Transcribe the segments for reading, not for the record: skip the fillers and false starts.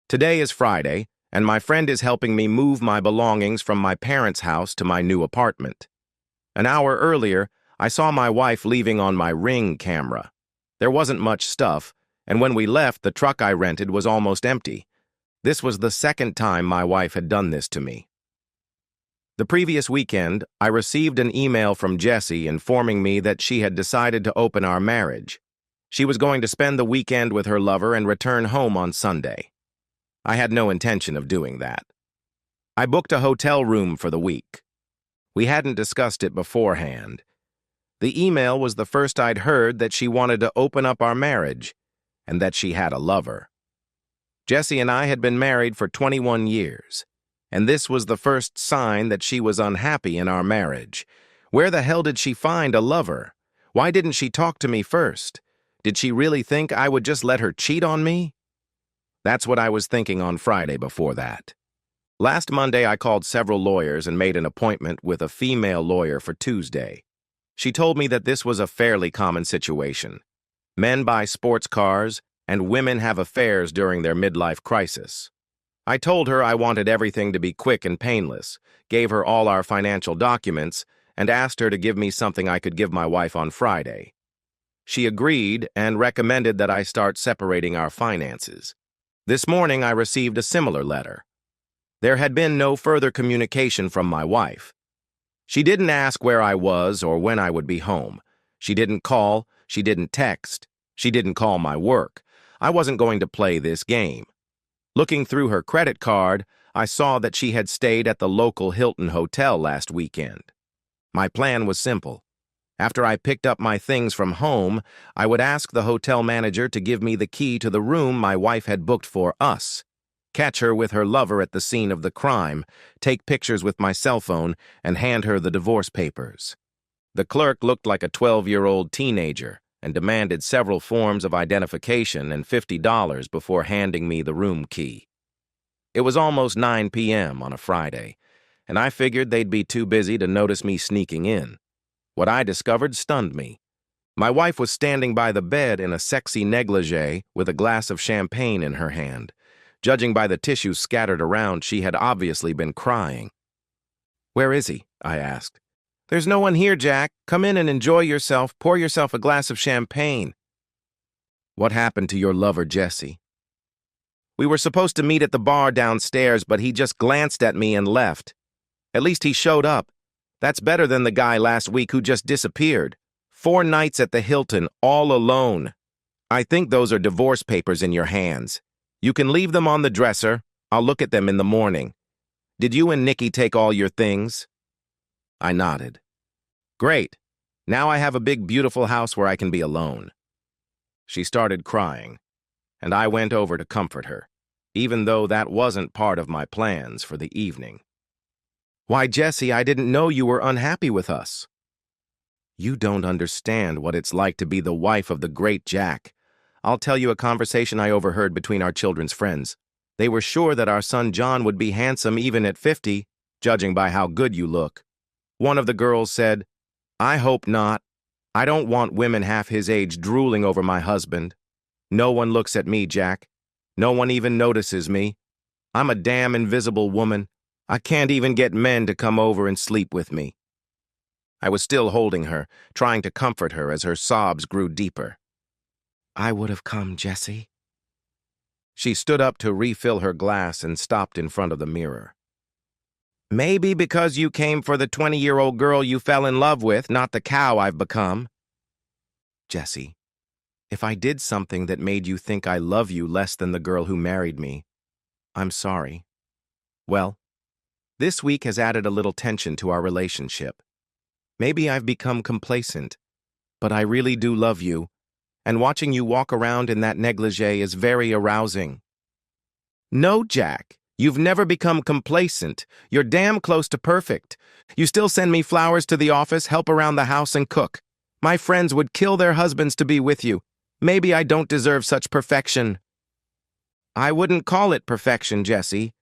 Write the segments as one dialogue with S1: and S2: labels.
S1: Today is Friday, and my friend is helping me move my belongings from my parents' house to my new apartment. An hour earlier, I saw my wife leaving on my Ring camera. There wasn't much stuff, and when we left, the truck I rented was almost empty. This was the second time my wife had done this to me. The previous weekend, I received an email from Jessie informing me that she had decided to open our marriage. She was going to spend the weekend with her lover and return home on Sunday. I had no intention of doing that. I booked a hotel room for the week. We hadn't discussed it beforehand. The email was the first I'd heard that she wanted to open up our marriage, and that she had a lover. Jessie and I had been married for 21 years, and this was the first sign that she was unhappy in our marriage. Where the hell did she find a lover? Why didn't she talk to me first? Did she really think I would just let her cheat on me? That's what I was thinking on Friday before that. Last Monday, I called several lawyers and made an appointment with a female lawyer for Tuesday. She told me that this was a fairly common situation. Men buy sports cars, and women have affairs during their midlife crisis. I told her I wanted everything to be quick and painless, gave her all our financial documents, and asked her to give me something I could give my wife on Friday. She agreed and recommended that I start separating our finances. This morning, I received a similar letter. There had been no further communication from my wife. She didn't ask where I was or when I would be home. She didn't call, she didn't text, she didn't call my work. I wasn't going to play this game. Looking through her credit card, I saw that she had stayed at the local Hilton Hotel last weekend. My plan was simple. After I picked up my things from home, I would ask the hotel manager to give me the key to the room my wife had booked for us, catch her with her lover at the scene of the crime, take pictures with my cell phone, and hand her the divorce papers. The clerk looked like a 12-year-old teenager and demanded several forms of identification and $50 before handing me the room key. It was almost 9 p.m. on a Friday, and I figured they'd be too busy to notice me sneaking in. What I discovered stunned me. My wife was standing by the bed in a sexy negligee with a glass of champagne in her hand. Judging by the tissues scattered around, she had obviously been crying. "Where is he?" I asked. "There's no one here, Jack. Come in and enjoy yourself. Pour yourself a glass of champagne." "What happened to your lover, Jessie?" "We were supposed to meet at the bar downstairs, but he just glanced at me and left. At least he showed up. That's better than the guy last week who just disappeared. 4 nights at the Hilton, all alone. I think those are divorce papers in your hands. You can leave them on the dresser. I'll look at them in the morning. Did you and Nikki take all your things?" I nodded. "Great. Now I have a big, beautiful house where I can be alone." She started crying, and I went over to comfort her, even though that wasn't part of my plans for the evening. "Why, Jessie, I didn't know you were unhappy with us." "You don't understand what it's like to be the wife of the great Jack. I'll tell you a conversation I overheard between our children's friends. They were sure that our son John would be handsome even at 50, judging by how good you look. One of the girls said, 'I hope not. I don't want women half his age drooling over my husband. No one looks at me, Jack. No one even notices me. I'm a damn invisible woman. I can't even get men to come over and sleep with me.' I was still holding her, trying to comfort her as her sobs grew deeper. "I would have come, Jessie." She stood up to refill her glass and stopped in front of the mirror. "Maybe because you came for the 20-year-old girl you fell in love with, not the cow I've become." "Jessie, if I did something that made you think I love you less than the girl who married me, I'm sorry. Well, this week has added a little tension to our relationship. Maybe I've become complacent, but I really do love you, and watching you walk around in that negligee is very arousing." "No, Jack, you've never become complacent. You're damn close to perfect. You still send me flowers to the office, help around the house, and cook. My friends would kill their husbands to be with you. Maybe I don't deserve such perfection." "I wouldn't call it perfection, Jessie.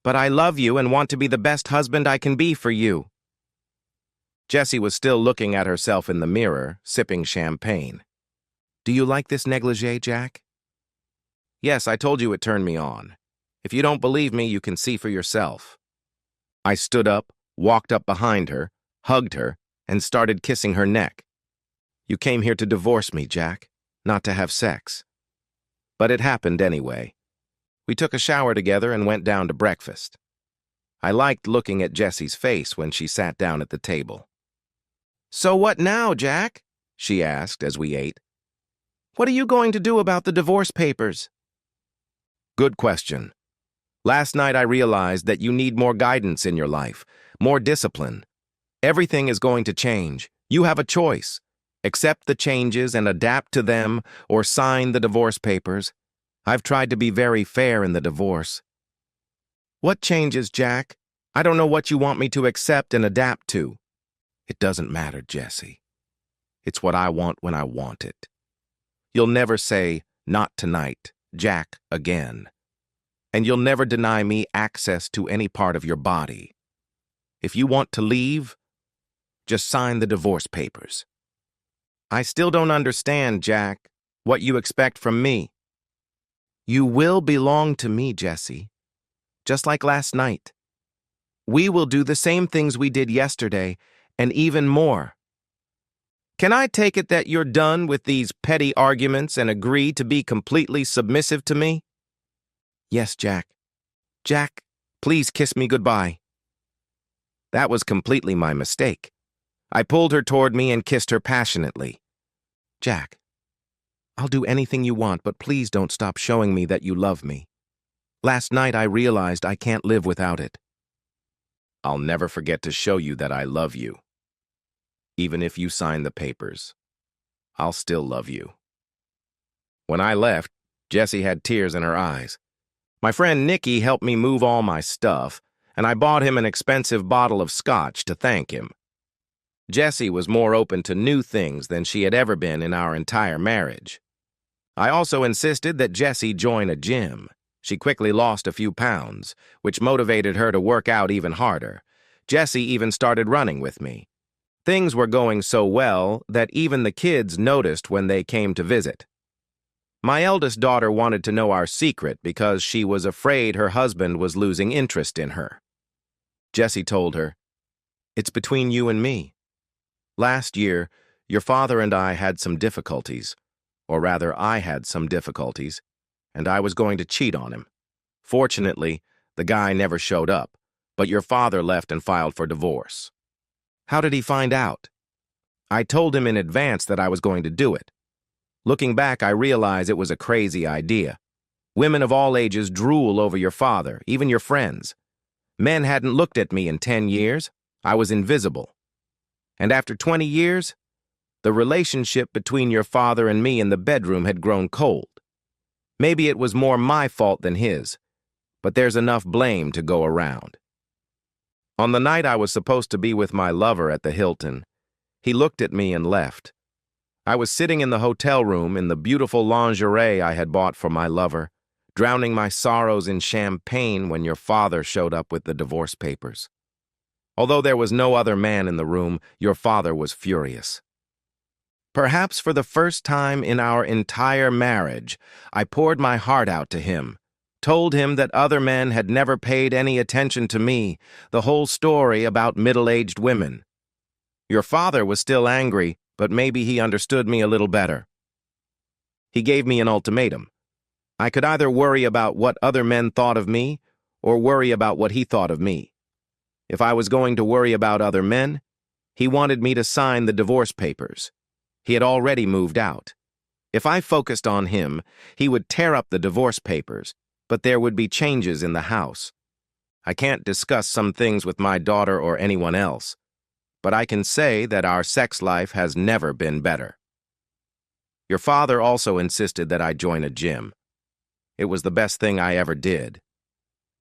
S1: But I love you and want to be the best husband I can be for you." Jessie was still looking at herself in the mirror, sipping champagne. "Do you like this negligee, Jack?" "Yes, I told you it turned me on." If you don't believe me, you can see for yourself. I stood up, walked up behind her, hugged her, and started kissing her neck. You came here to divorce me, Jack, not to have sex. But it happened anyway. We took a shower together and went down to breakfast. I liked looking at Jessie's face when she sat down at the table. "So what now, Jack?" she asked as we ate. "What are you going to do about the divorce papers?" Good question. Last night I realized that you need more guidance in your life, more discipline. Everything is going to change. You have a choice. Accept the changes and adapt to them, or sign the divorce papers. I've tried to be very fair in the divorce. What changes, Jack? I don't know what you want me to accept and adapt to. It doesn't matter, Jessie. It's what I want when I want it. You'll never say, "Not tonight, Jack," again. And you'll never deny me access to any part of your body. If you want to leave, just sign the divorce papers. I still don't understand, Jack, what you expect from me. You will belong to me, Jessie, just like last night. We will do the same things we did yesterday, and even more. Can I take it that you're done with these petty arguments and agree to be completely submissive to me? Yes, Jack. Jack, please kiss me goodbye. That was completely my mistake. I pulled her toward me and kissed her passionately. Jack, I'll do anything you want, but please don't stop showing me that you love me. Last night I realized I can't live without it. I'll never forget to show you that I love you. Even if you sign the papers, I'll still love you. When I left, Jessie had tears in her eyes. My friend Nicky helped me move all my stuff, and I bought him an expensive bottle of scotch to thank him. Jessie was more open to new things than she had ever been in our entire marriage. I also insisted that Jessie join a gym. She quickly lost a few pounds, which motivated her to work out even harder. Jessie even started running with me. Things were going so well that even the kids noticed when they came to visit. My eldest daughter wanted to know our secret because she was afraid her husband was losing interest in her. Jessie told her, "It's between you and me. Last year, your father and I had some difficulties, or rather I had some difficulties, and I was going to cheat on him. Fortunately, the guy never showed up, but your father left and filed for divorce. How did he find out? I told him in advance that I was going to do it. Looking back, I realize it was a crazy idea. Women of all ages drool over your father, even your friends. Men hadn't looked at me in 10 years. I was invisible. And after 20 years, the relationship between your father and me in the bedroom had grown cold. Maybe it was more my fault than his, but there's enough blame to go around. On the night I was supposed to be with my lover at the Hilton, he looked at me and left. I was sitting in the hotel room in the beautiful lingerie I had bought for my lover, drowning my sorrows in champagne when your father showed up with the divorce papers. Although there was no other man in the room, your father was furious. Perhaps for the first time in our entire marriage, I poured my heart out to him, told him that other men had never paid any attention to me, the whole story about middle-aged women. Your father was still angry, but maybe he understood me a little better. He gave me an ultimatum. I could either worry about what other men thought of me, or worry about what he thought of me. If I was going to worry about other men, he wanted me to sign the divorce papers. He had already moved out. If I focused on him, he would tear up the divorce papers, but there would be changes in the house. I can't discuss some things with my daughter or anyone else, but I can say that our sex life has never been better. Your father also insisted that I join a gym. It was the best thing I ever did.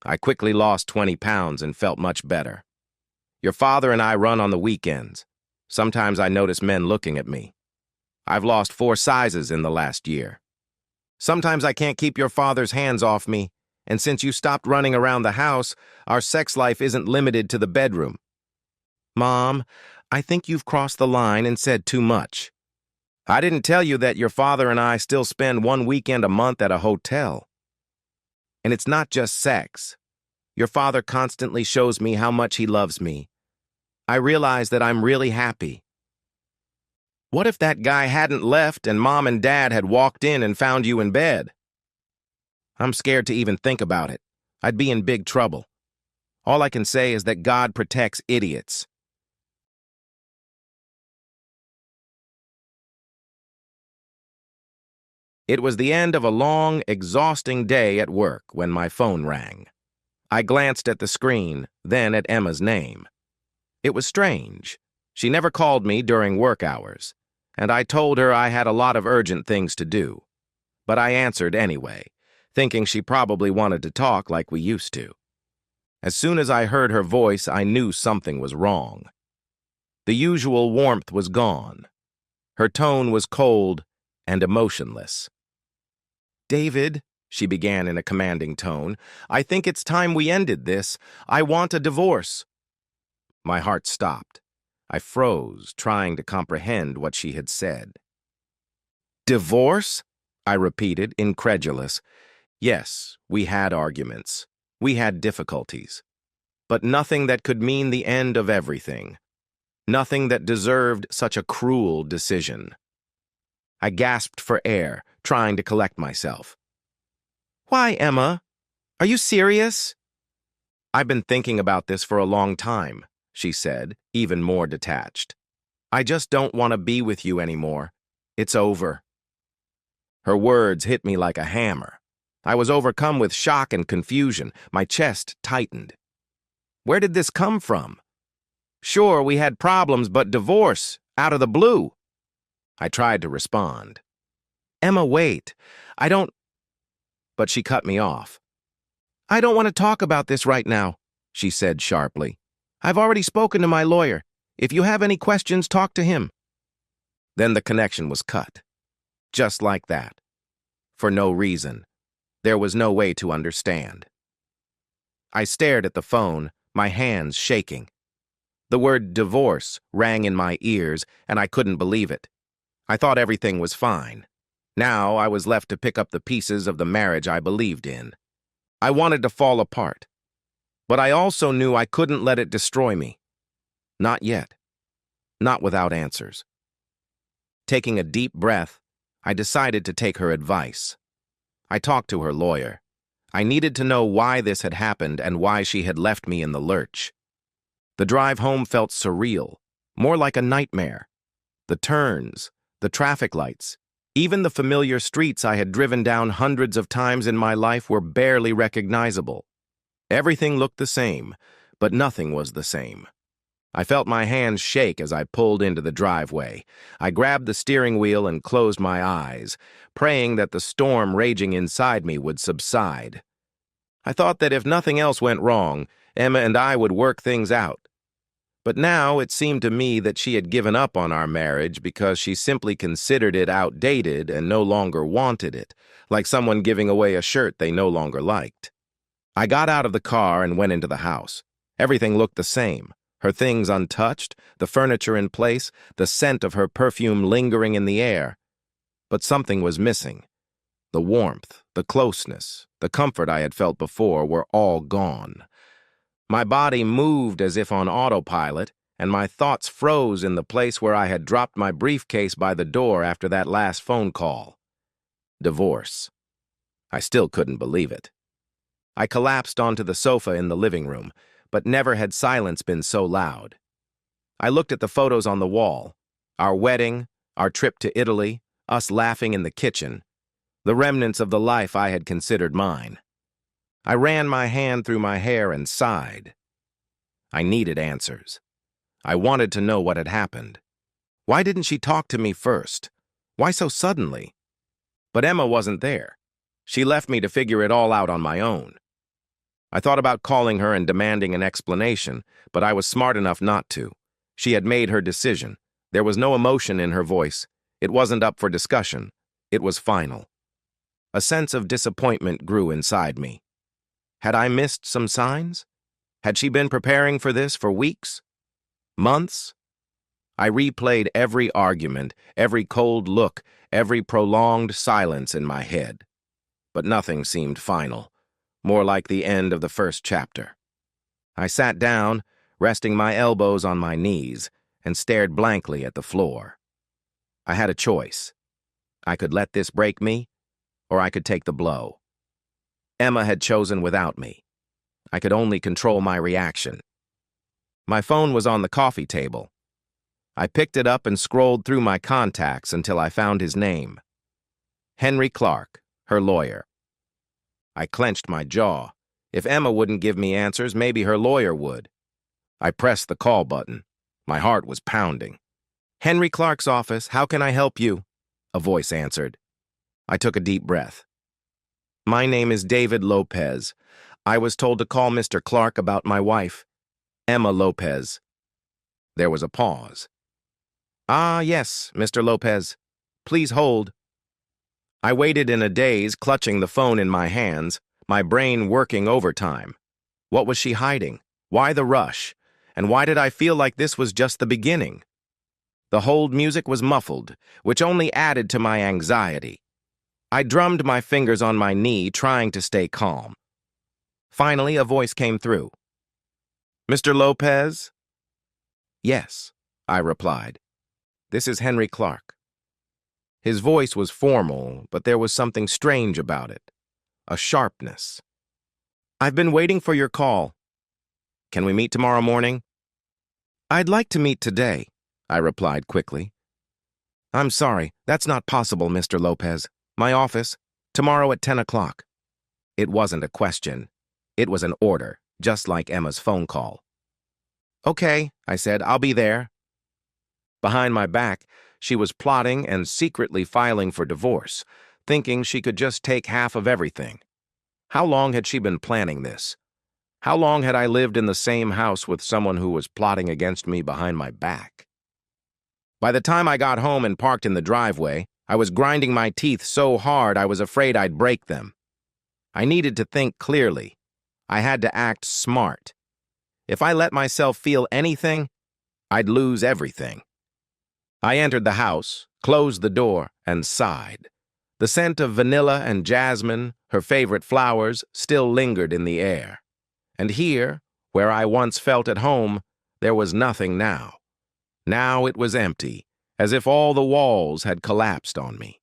S1: I quickly lost 20 pounds and felt much better. Your father and I run on the weekends. Sometimes I notice men looking at me. I've lost 4 sizes in the last year. Sometimes I can't keep your father's hands off me, and since you stopped running around the house, our sex life isn't limited to the bedroom. Mom, I think you've crossed the line and said too much. I didn't tell you that your father and I still spend 1 weekend a month at a hotel. And it's not just sex. Your father constantly shows me how much he loves me. I realize that I'm really happy. What if that guy hadn't left and Mom and Dad had walked in and found you in bed? I'm scared to even think about it. I'd be in big trouble. All I can say is that God protects idiots. It was the end of a long, exhausting day at work when my phone rang. I glanced at the screen, then at Emma's name. It was strange. She never called me during work hours, and I told her I had a lot of urgent things to do. But I answered anyway, thinking she probably wanted to talk like we used to. As soon as I heard her voice, I knew something was wrong. The usual warmth was gone. Her tone was cold and emotionless. "David," she began in a commanding tone, "I think it's time we ended this. I want a divorce." My heart stopped. I froze, trying to comprehend what she had said. "Divorce?" I repeated, incredulous. Yes, we had arguments. We had difficulties. But nothing that could mean the end of everything. Nothing that deserved such a cruel decision. I gasped for air, trying to collect myself. "Why, Emma? Are you serious?" "I've been thinking about this for a long time," she said, even more detached. "I just don't want to be with you anymore. It's over." Her words hit me like a hammer. I was overcome with shock and confusion. My chest tightened. Where did this come from? Sure, we had problems, but divorce, out of the blue. I tried to respond. "Emma, wait. I don't—" But she cut me off. "I don't want to talk about this right now," she said sharply. "I've already spoken to my lawyer. If you have any questions, talk to him." Then the connection was cut. Just like that. For no reason. There was no way to understand. I stared at the phone, my hands shaking. The word divorce rang in my ears, and I couldn't believe it. I thought everything was fine. Now I was left to pick up the pieces of the marriage I believed in. I wanted to fall apart. But I also knew I couldn't let it destroy me. Not yet. Not without answers. Taking a deep breath, I decided to take her advice. I talked to her lawyer. I needed to know why this had happened and why she had left me in the lurch. The drive home felt surreal, more like a nightmare. The turns, the traffic lights, even the familiar streets I had driven down hundreds of times in my life were barely recognizable. Everything looked the same, but nothing was the same. I felt my hands shake as I pulled into the driveway. I grabbed the steering wheel and closed my eyes, praying that the storm raging inside me would subside. I thought that if nothing else went wrong, Emma and I would work things out. But now it seemed to me that she had given up on our marriage because she simply considered it outdated and no longer wanted it, like someone giving away a shirt they no longer liked. I got out of the car and went into the house. Everything looked the same. Her things untouched, the furniture in place, the scent of her perfume lingering in the air. But something was missing. The warmth, the closeness, the comfort I had felt before were all gone. My body moved as if on autopilot, and my thoughts froze in the place where I had dropped my briefcase by the door after that last phone call. Divorce. I still couldn't believe it. I collapsed onto the sofa in the living room, but never had silence been so loud. I looked at the photos on the wall. Our wedding, our trip to Italy, us laughing in the kitchen, the remnants of the life I had considered mine. I ran my hand through my hair and sighed. I needed answers. I wanted to know what had happened. Why didn't she talk to me first? Why so suddenly? But Emma wasn't there. She left me to figure it all out on my own. I thought about calling her and demanding an explanation, but I was smart enough not to. She had made her decision. There was no emotion in her voice. It wasn't up for discussion. It was final. A sense of disappointment grew inside me. Had I missed some signs? Had she been preparing for this for weeks? Months? I replayed every argument, every cold look, every prolonged silence in my head. But nothing seemed final. more like the end of the first chapter. I sat down, resting my elbows on my knees, and stared blankly at the floor. I had a choice. I could let this break me, or I could take the blow. Emma had chosen without me. I could only control my reaction. My phone was on the coffee table. I picked it up and scrolled through my contacts until I found his name. Henry Clark, her lawyer. I clenched my jaw. If Emma wouldn't give me answers, maybe her lawyer would. I pressed the call button. My heart was pounding. "Henry Clark's office, how can I help you?" a voice answered. I took a deep breath. "My name is David Lopez. I was told to call Mr. Clark about my wife, Emma Lopez." There was a pause. "Ah, yes, Mr. Lopez. Please hold." I waited in a daze, clutching the phone in my hands, my brain working overtime. What was she hiding? Why the rush? And why did I feel like this was just the beginning? The hold music was muffled, which only added to my anxiety. I drummed my fingers on my knee, trying to stay calm. Finally, a voice came through. "Mr. Lopez?" "Yes," I replied. "This is Henry Clark." His voice was formal, but there was something strange about it. A sharpness. "I've been waiting for your call. Can we meet tomorrow morning?" "I'd like to meet today," I replied quickly. "I'm sorry, that's not possible, Mr. Lopez. My office, tomorrow at 10 o'clock. It wasn't a question. It was an order, just like Emma's phone call. "Okay," I said, "I'll be there." Behind my back, she was plotting and secretly filing for divorce, thinking she could just take half of everything. How long had she been planning this? How long had I lived in the same house with someone who was plotting against me behind my back? By the time I got home and parked in the driveway, I was grinding my teeth so hard I was afraid I'd break them. I needed to think clearly. I had to act smart. If I let myself feel anything, I'd lose everything. I entered the house, closed the door, and sighed. The scent of vanilla and jasmine, her favorite flowers, still lingered in the air. And here, where I once felt at home, there was nothing now. Now it was empty, as if all the walls had collapsed on me.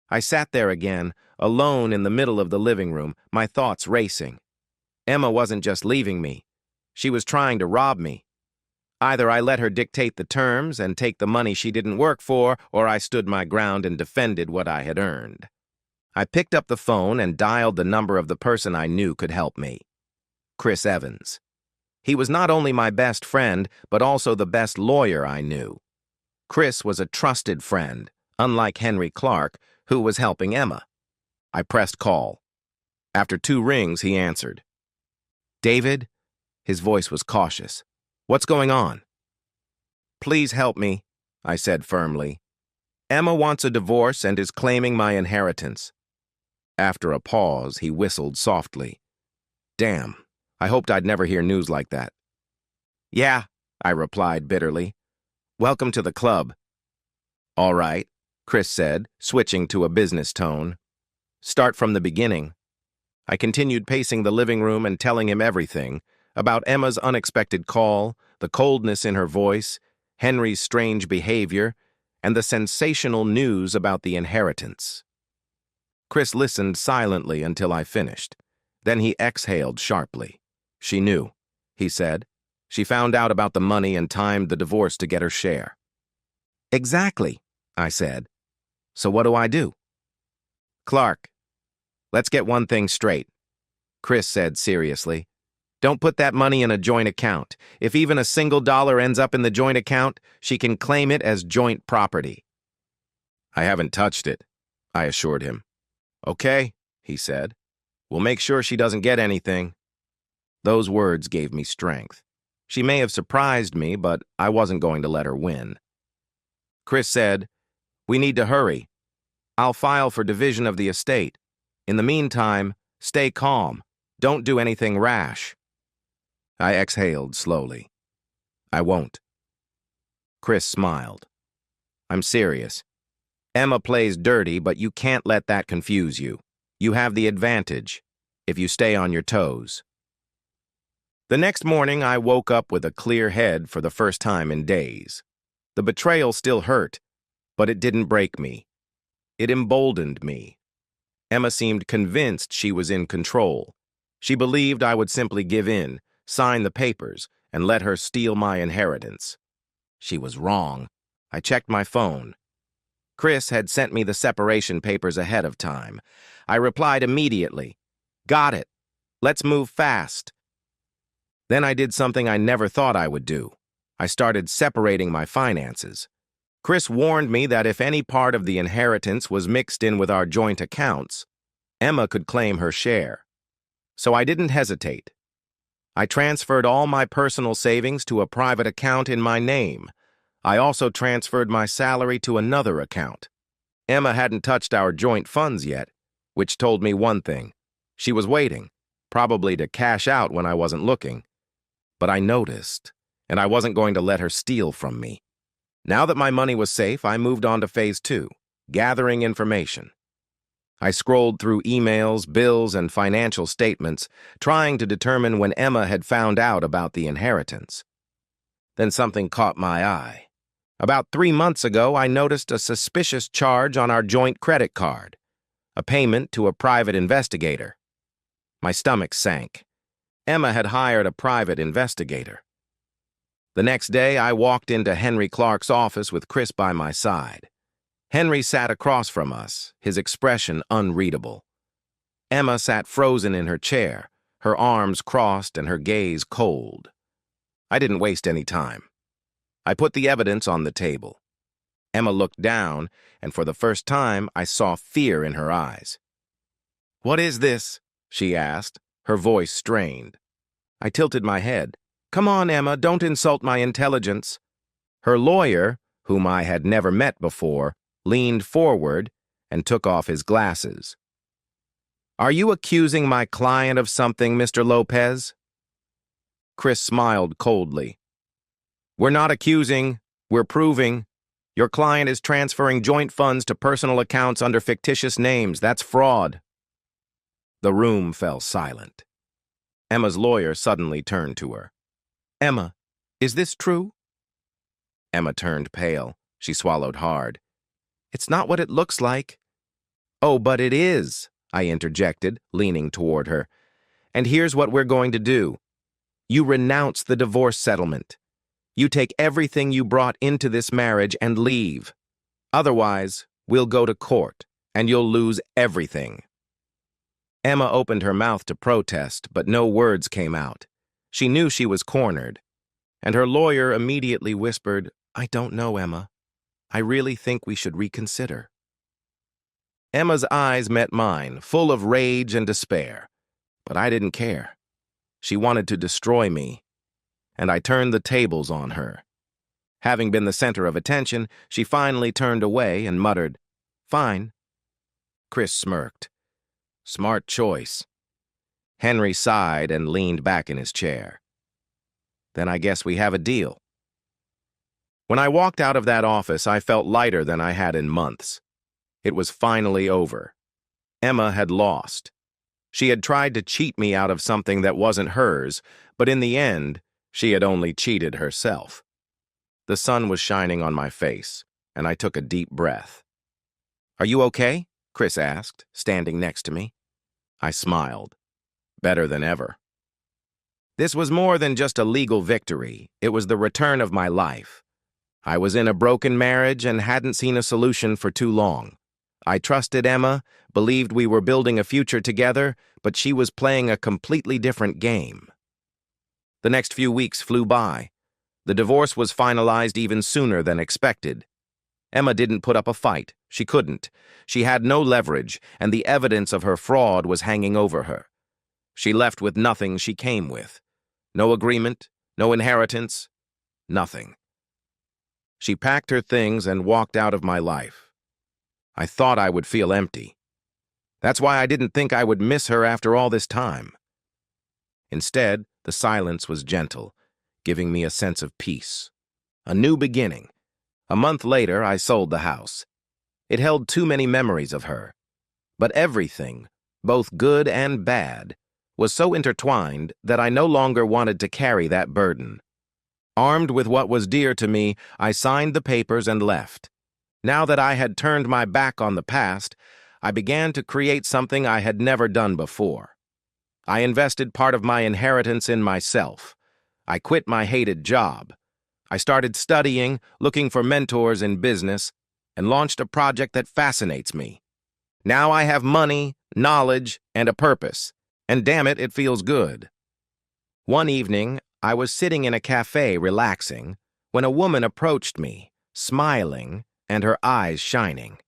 S1: I sat there again, alone in the middle of the living room, my thoughts racing. Emma wasn't just leaving me. She was trying to rob me. Either I let her dictate the terms and take the money she didn't work for, or I stood my ground and defended what I had earned. I picked up the phone and dialed the number of the person I knew could help me. Chris Evans. He was not only my best friend, but also the best lawyer I knew. Chris was a trusted friend, unlike Henry Clark, who was helping Emma. I pressed call. After 2 rings, he answered. "David?" His voice was cautious. "What's going on?" "Please help me," I said firmly. "Emma wants a divorce and is claiming my inheritance." After a pause, he whistled softly. Damn, I hoped I'd never hear news like that. "Yeah," I replied bitterly. "Welcome to the club." "All right," Chris said, switching to a business tone. "Start from the beginning." I continued pacing the living room and telling him everything, about Emma's unexpected call, the coldness in her voice, Henry's strange behavior, and the sensational news about the inheritance. Chris listened silently until I finished. Then he exhaled sharply. "She knew," he said. "She found out about the money and timed the divorce to get her share." "Exactly," I said. "So what do I do?" "Clark, let's get one thing straight," Chris said seriously. "Don't put that money in a joint account. If even a single dollar ends up in the joint account, she can claim it as joint property." "I haven't touched it," I assured him. "Okay," he said. "We'll make sure she doesn't get anything." Those words gave me strength. She may have surprised me, but I wasn't going to let her win. Chris said, "We need to hurry. I'll file for division of the estate. In the meantime, stay calm. Don't do anything rash." I exhaled slowly. "I won't." Chris smiled. "I'm serious. Emma plays dirty, but you can't let that confuse you. You have the advantage. if you stay on your toes. The next morning, I woke up with a clear head for the first time in days. The betrayal still hurt, but it didn't break me. It emboldened me. Emma seemed convinced she was in control. She believed I would simply give in, sign the papers, and let her steal my inheritance. She was wrong. I checked my phone. Chris had sent me the separation papers ahead of time. I replied immediately. Got it. Let's move fast. Then I did something I never thought I would do. I started separating my finances. Chris warned me that if any part of the inheritance was mixed in with our joint accounts, Emma could claim her share. So I didn't hesitate. I transferred all my personal savings to a private account in my name. I also transferred my salary to another account. Emma hadn't touched our joint funds yet, which told me one thing. She was waiting, probably to cash out when I wasn't looking. But I noticed, and I wasn't going to let her steal from me. Now that my money was safe, I moved on to phase 2, gathering information. I scrolled through emails, bills, and financial statements, trying to determine when Emma had found out about the inheritance. Then something caught my eye. About 3 months ago, I noticed a suspicious charge on our joint credit card, a payment to a private investigator. My stomach sank. Emma had hired a private investigator. The next day, I walked into Henry Clark's office with Chris by my side. Henry sat across from us, his expression unreadable. Emma sat frozen in her chair, her arms crossed and her gaze cold. I didn't waste any time. I put the evidence on the table. Emma looked down, and for the first time, I saw fear in her eyes. "What is this?" she asked, her voice strained. I tilted my head. "Come on, Emma, don't insult my intelligence." Her lawyer, whom I had never met before, leaned forward and took off his glasses. "Are you accusing my client of something, Mr. Lopez?" Chris smiled coldly. "We're not accusing, we're proving. Your client is transferring joint funds to personal accounts under fictitious names. That's fraud." The room fell silent. Emma's lawyer suddenly turned to her. "Emma, is this true?" Emma turned pale. She swallowed hard. "It's not what it looks like." "Oh, but it is," I interjected, leaning toward her. "And here's what we're going to do. You renounce the divorce settlement. You take everything you brought into this marriage and leave. Otherwise, we'll go to court, and you'll lose everything." Emma opened her mouth to protest, but no words came out. She knew she was cornered, and her lawyer immediately whispered, "I don't know, Emma. I really think we should reconsider." Emma's eyes met mine, full of rage and despair, but I didn't care. She wanted to destroy me, and I turned the tables on her. Having been the center of attention, she finally turned away and muttered, "Fine." Chris smirked. "Smart choice." Henry sighed and leaned back in his chair. "Then I guess we have a deal." When I walked out of that office, I felt lighter than I had in months. It was finally over. Emma had lost. She had tried to cheat me out of something that wasn't hers, but in the end, she had only cheated herself. The sun was shining on my face, and I took a deep breath. "Are you okay?" Chris asked, standing next to me. I smiled. Better than ever. This was more than just a legal victory. It was the return of my life. I was in a broken marriage and hadn't seen a solution for too long. I trusted Emma, believed we were building a future together, but she was playing a completely different game. The next few weeks flew by. The divorce was finalized even sooner than expected. Emma didn't put up a fight. She couldn't. She had no leverage, and the evidence of her fraud was hanging over her. She left with nothing she came with. No agreement, no inheritance, nothing. She packed her things and walked out of my life. I thought I would feel empty. That's why I didn't think I would miss her after all this time. Instead, the silence was gentle, giving me a sense of peace. A new beginning. A month later, I sold the house. It held too many memories of her. But everything, both good and bad, was so intertwined that I no longer wanted to carry that burden. Armed with what was dear to me, I signed the papers and left. Now that I had turned my back on the past, I began to create something I had never done before. I invested part of my inheritance in myself. I quit my hated job. I started studying, looking for mentors in business, and launched a project that fascinates me. Now I have money, knowledge, and a purpose, and damn it, it feels good. One evening, I was sitting in a cafe relaxing when a woman approached me, smiling and her eyes shining.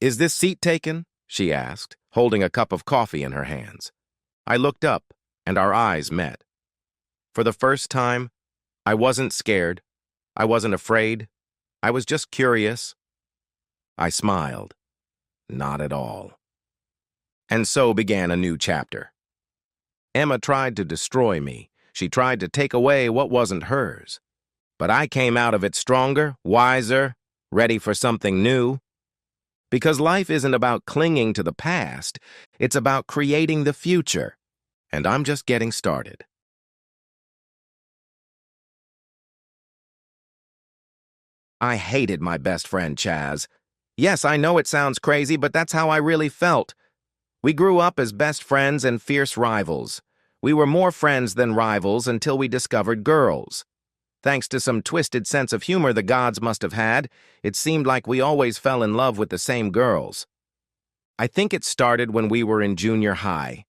S1: "Is this seat taken?" she asked, holding a cup of coffee in her hands. I looked up, and our eyes met. For the first time, I wasn't scared. I wasn't afraid. I was just curious. I smiled. Not at all. And so began a new chapter. Emma tried to destroy me. She tried to take away what wasn't hers. But I came out of it stronger, wiser, ready for something new. Because life isn't about clinging to the past, it's about creating the future. And I'm just getting started. I hated my best friend, Chaz. Yes, I know it sounds crazy, but that's how I really felt. We grew up as best friends and fierce rivals. We were more friends than rivals until we discovered girls. Thanks to some twisted sense of humor the gods must have had, it seemed like we always fell in love with the same girls. I think it started when we were in junior high.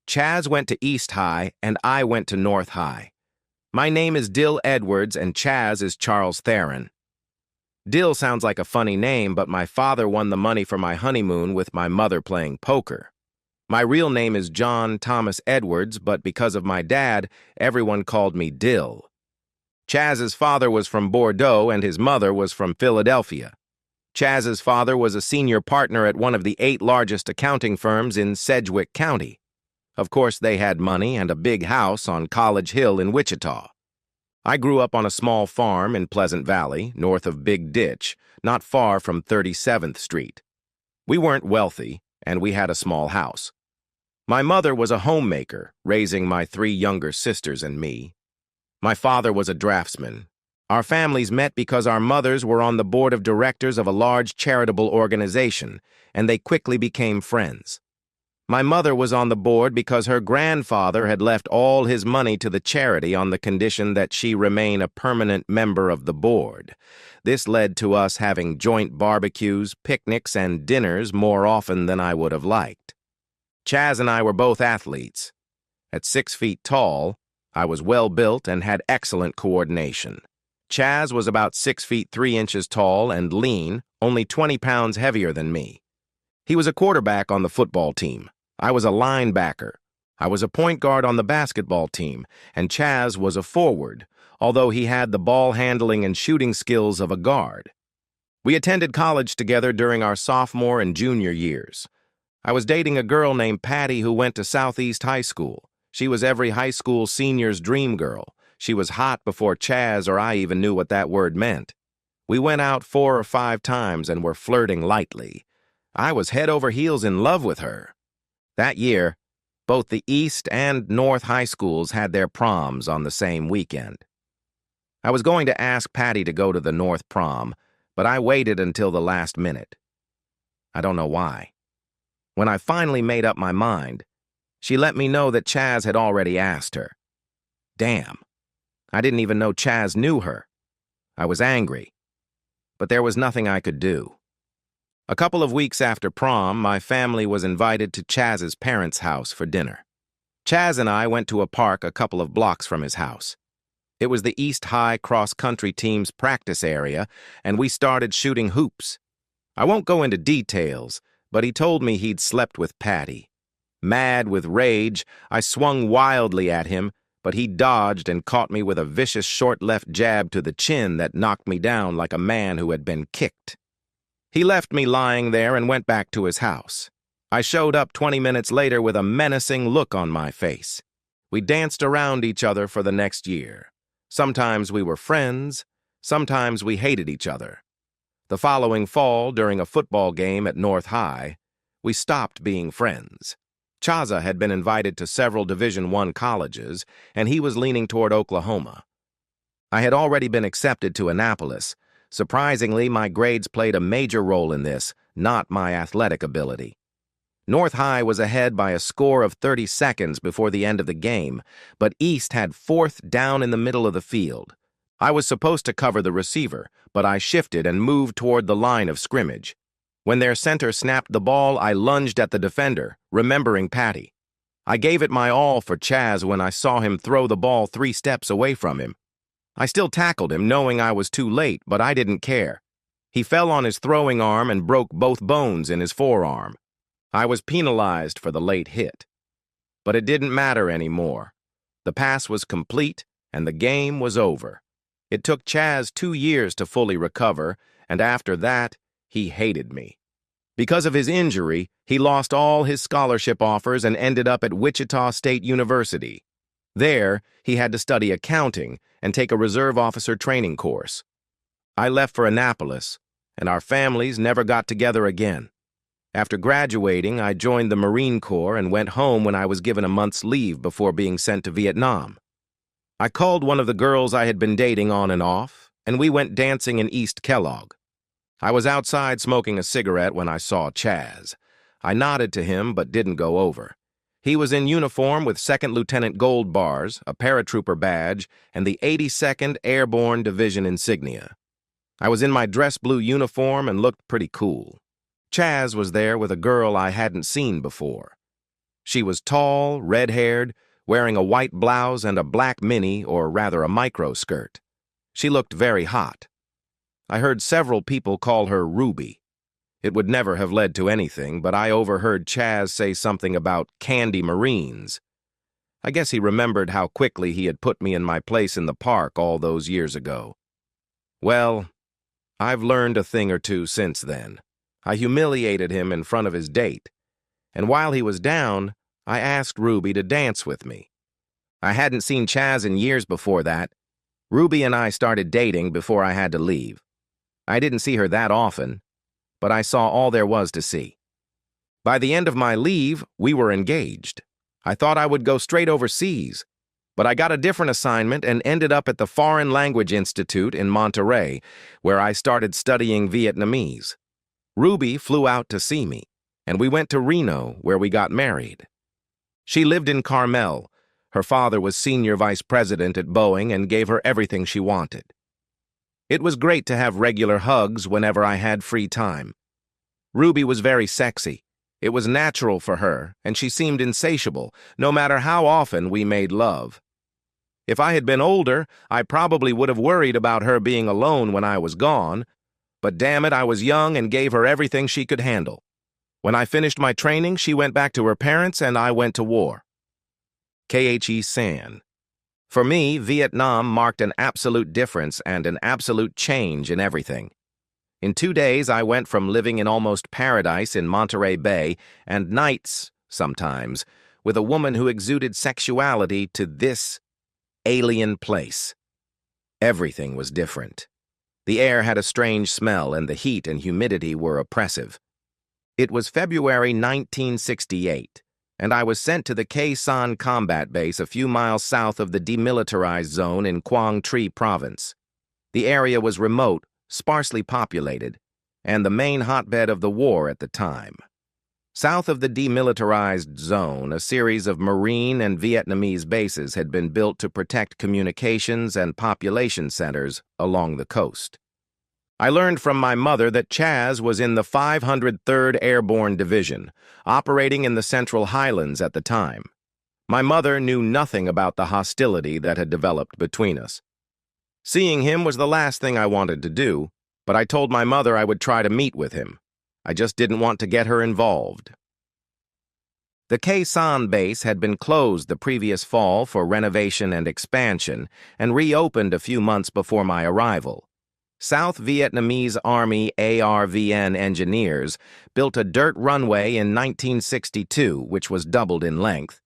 S1: Chaz went to East High, and I went to North High. My name is Dill Edwards, and Chaz is Charles Theron. Dill sounds like a funny name, but my father won the money for my honeymoon with my mother playing poker. My real name is John Thomas Edwards, but because of my dad, everyone called me Dill. Chaz's father was from Bordeaux, and his mother was from Philadelphia. Chaz's father was a senior partner at one of the 8 largest accounting firms in Sedgwick County. Of course, they had money and a big house on College Hill in Wichita. I grew up on a small farm in Pleasant Valley, north of Big Ditch, not far from 37th Street. We weren't wealthy, and we had a small house. My mother was a homemaker, raising my 3 younger sisters and me. My father was a draftsman. Our families met because our mothers were on the board of directors of a large charitable organization, and they quickly became friends. My mother was on the board because her grandfather had left all his money to the charity on the condition that she remain a permanent member of the board. This led to us having joint barbecues, picnics, and dinners more often than I would have liked. Chaz and I were both athletes. At 6 feet tall, I was well-built and had excellent coordination. Chaz was about 6 feet 3 inches tall and lean, only 20 pounds heavier than me. He was a quarterback on the football team. I was a linebacker. I was a point guard on the basketball team, and Chaz was a forward, although he had the ball handling and shooting skills of a guard. We attended college together during our sophomore and junior years. I was dating a girl named Patty who went to Southeast High School. She was every high school senior's dream girl. She was hot before Chaz or I even knew what that word meant. We went out 4 or 5 times and were flirting lightly. I was head over heels in love with her. That year, both the East and North high schools had their proms on the same weekend. I was going to ask Patty to go to the North prom, but I waited until the last minute. I don't know why. When I finally made up my mind, she let me know that Chaz had already asked her. Damn, I didn't even know Chaz knew her. I was angry, but there was nothing I could do. A couple of weeks after prom, my family was invited to Chaz's parents' house for dinner. Chaz and I went to a park a couple of blocks from his house. It was the East High cross-country team's practice area, and we started shooting hoops. I won't go into details, but he told me he'd slept with Patty. Mad with rage, I swung wildly at him, but he dodged and caught me with a vicious short left jab to the chin that knocked me down like a man who had been kicked. He left me lying there and went back to his house. I showed up 20 minutes later with a menacing look on my face. We danced around each other for the next year. Sometimes we were friends, sometimes we hated each other. The following fall, during a football game at North High, we stopped being friends. Chaza had been invited to several Division I colleges, and he was leaning toward Oklahoma. I had already been accepted to Annapolis. Surprisingly, my grades played a major role in this, not my athletic ability. North High was ahead by a score of 30 seconds before the end of the game, but East had 4th down in the middle of the field. I was supposed to cover the receiver, but I shifted and moved toward the line of scrimmage. When their center snapped the ball, I lunged at the defender, remembering Patty. I gave it my all for Chaz when I saw him throw the ball 3 steps away from him. I still tackled him, knowing I was too late, but I didn't care. He fell on his throwing arm and broke both bones in his forearm. I was penalized for the late hit. But it didn't matter anymore. The pass was complete, and the game was over. It took Chaz 2 years to fully recover, and after that, he hated me. Because of his injury, he lost all his scholarship offers and ended up at Wichita State University. There, he had to study accounting and take a reserve officer training course. I left for Annapolis, and our families never got together again. After graduating, I joined the Marine Corps and went home when I was given a month's leave before being sent to Vietnam. I called one of the girls I had been dating on and off, and we went dancing in East Kellogg. I was outside smoking a cigarette when I saw Chaz. I nodded to him but didn't go over. He was in uniform with 2nd Lieutenant gold bars, a paratrooper badge, and the 82nd Airborne Division insignia. I was in my dress blue uniform and looked pretty cool. Chaz was there with a girl I hadn't seen before. She was tall, red-haired, wearing a white blouse and a black mini, or rather a micro skirt. She looked very hot. I heard several people call her Ruby. It would never have led to anything, but I overheard Chaz say something about Candy Marines. I guess he remembered how quickly he had put me in my place in the park all those years ago. Well, I've learned a thing or two since then. I humiliated him in front of his date, and while he was down, I asked Ruby to dance with me. I hadn't seen Chaz in years before that. Ruby and I started dating before I had to leave. I didn't see her that often, but I saw all there was to see. By the end of my leave, we were engaged. I thought I would go straight overseas, but I got a different assignment and ended up at the Foreign Language Institute in Monterey, where I started studying Vietnamese. Ruby flew out to see me, and we went to Reno, where we got married. She lived in Carmel. Her father was senior vice president at Boeing and gave her everything she wanted. It was great to have regular hugs whenever I had free time. Ruby was very sexy. It was natural for her, and she seemed insatiable, no matter how often we made love. If I had been older, I probably would have worried about her being alone when I was gone, but damn it, I was young and gave her everything she could handle. When I finished my training, she went back to her parents and I went to war. K.H.E. San. For me, Vietnam marked an absolute difference and an absolute change in everything. In 2 days, I went from living in almost paradise in Monterey Bay and nights, sometimes, with a woman who exuded sexuality to this alien place. Everything was different. The air had a strange smell and the heat and humidity were oppressive. It was February 1968. And I was sent to the Khe Sanh combat base a few miles south of the demilitarized zone in Quang Tri province. The area was remote, sparsely populated, and the main hotbed of the war at the time. South of the demilitarized zone, a series of Marine and Vietnamese bases had been built to protect communications and population centers along the coast. I learned from my mother that Chaz was in the 503rd Airborne Division, operating in the Central Highlands at the time. My mother knew nothing about the hostility that had developed between us. Seeing him was the last thing I wanted to do, but I told my mother I would try to meet with him. I just didn't want to get her involved. The Khe Sanh base had been closed the previous fall for renovation and expansion and reopened a few months before my arrival. South Vietnamese Army ARVN engineers built a dirt runway in 1962, which was doubled in length.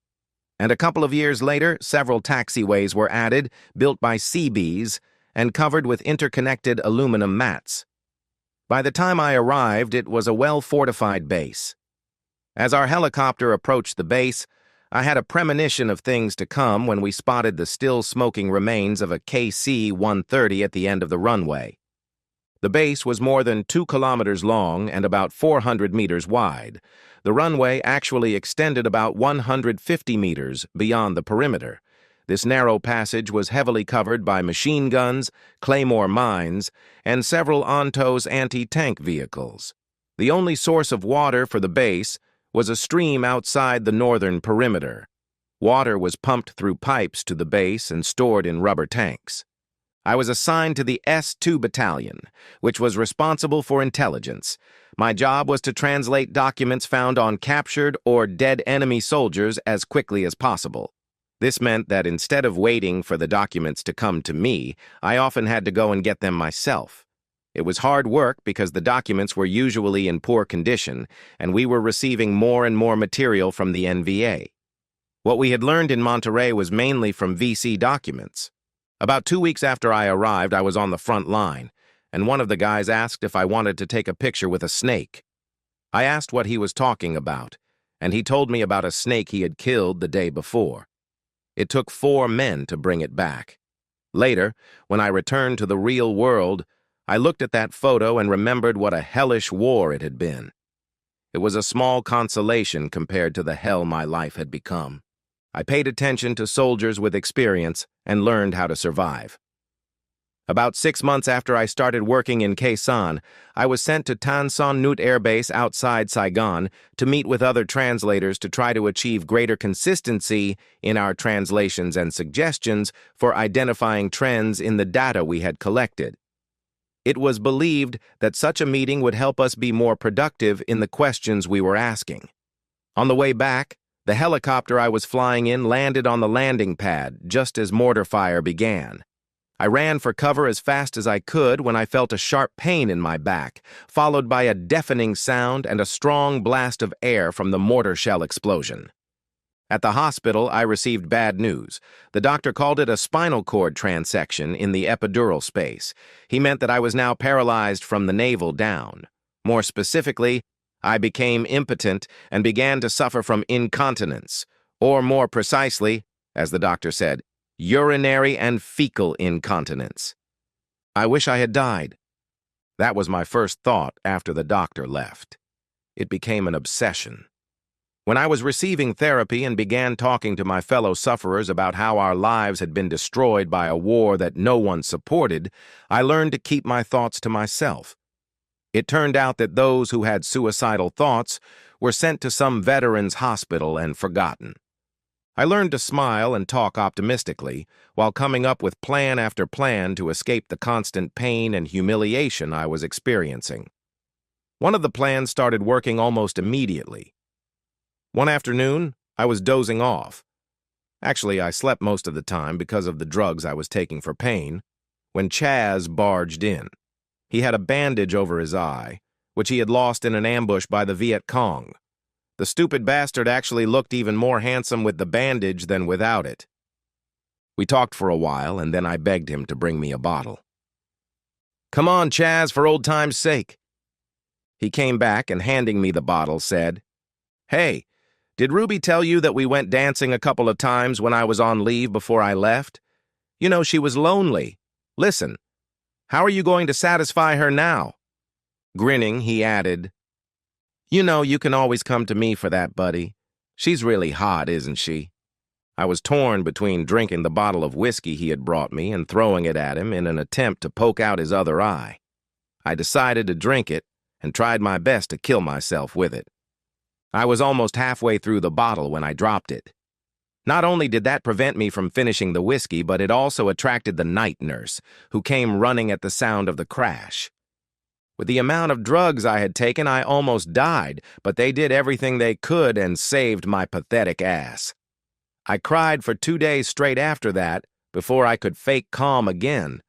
S1: And a couple of years later, several taxiways were added, built by Seabees, and covered with interconnected aluminum mats. By the time I arrived, it was a well-fortified base. As our helicopter approached the base, I had a premonition of things to come when we spotted the still smoking remains of a KC-130 at the end of the runway. The base was more than 2 kilometers long and about 400 meters wide. The runway actually extended about 150 meters beyond the perimeter. This narrow passage was heavily covered by machine guns, Claymore mines, and several Ontos anti-tank vehicles. The only source of water for the base was a stream outside the northern perimeter. Water was pumped through pipes to the base and stored in rubber tanks. I was assigned to the S2 Battalion, which was responsible for intelligence. My job was to translate documents found on captured or dead enemy soldiers as quickly as possible. This meant that instead of waiting for the documents to come to me, I often had to go and get them myself. It was hard work because the documents were usually in poor condition, and we were receiving more and more material from the NVA. What we had learned in Monterey was mainly from VC documents. About 2 weeks after I arrived, I was on the front line, and one of the guys asked if I wanted to take a picture with a snake. I asked what he was talking about, and he told me about a snake he had killed the day before. It took 4 men to bring it back. Later, when I returned to the real world, I looked at that photo and remembered what a hellish war it had been. It was a small consolation compared to the hell my life had become. I paid attention to soldiers with experience and learned how to survive. About 6 months after I started working in Khe Sanh, I was sent to Tan Son Nhut Air Base outside Saigon to meet with other translators to try to achieve greater consistency in our translations and suggestions for identifying trends in the data we had collected. It was believed that such a meeting would help us be more productive in the questions we were asking. On the way back, the helicopter I was flying in landed on the landing pad just as mortar fire began. I ran for cover as fast as I could when I felt a sharp pain in my back, followed by a deafening sound and a strong blast of air from the mortar shell explosion. At the hospital, I received bad news. The doctor called it a spinal cord transection in the epidural space. He meant that I was now paralyzed from the navel down. More specifically, I became impotent and began to suffer from incontinence, or more precisely, as the doctor said, urinary and fecal incontinence. I wish I had died. That was my first thought after the doctor left. It became an obsession. When I was receiving therapy and began talking to my fellow sufferers about how our lives had been destroyed by a war that no one supported, I learned to keep my thoughts to myself. It turned out that those who had suicidal thoughts were sent to some veterans' hospital and forgotten. I learned to smile and talk optimistically while coming up with plan after plan to escape the constant pain and humiliation I was experiencing. One of the plans started working almost immediately. One afternoon, I was dozing off. Actually, I slept most of the time because of the drugs I was taking for pain, when Chaz barged in. He had a bandage over his eye, which he had lost in an ambush by the Viet Cong. The stupid bastard actually looked even more handsome with the bandage than without it. We talked for a while, and then I begged him to bring me a bottle. "Come on, Chaz, for old time's sake." He came back and, handing me the bottle, said, "Hey, did Ruby tell you that we went dancing a couple of times when I was on leave before I left? You know, she was lonely. Listen, how are you going to satisfy her now?" Grinning, he added, "You know, you can always come to me for that, buddy. She's really hot, isn't she?" I was torn between drinking the bottle of whiskey he had brought me and throwing it at him in an attempt to poke out his other eye. I decided to drink it and tried my best to kill myself with it. I was almost halfway through the bottle when I dropped it. Not only did that prevent me from finishing the whiskey, but it also attracted the night nurse, who came running at the sound of the crash. With the amount of drugs I had taken, I almost died, but they did everything they could and saved my pathetic ass. I cried for 2 days straight after that, before I could fake calm again.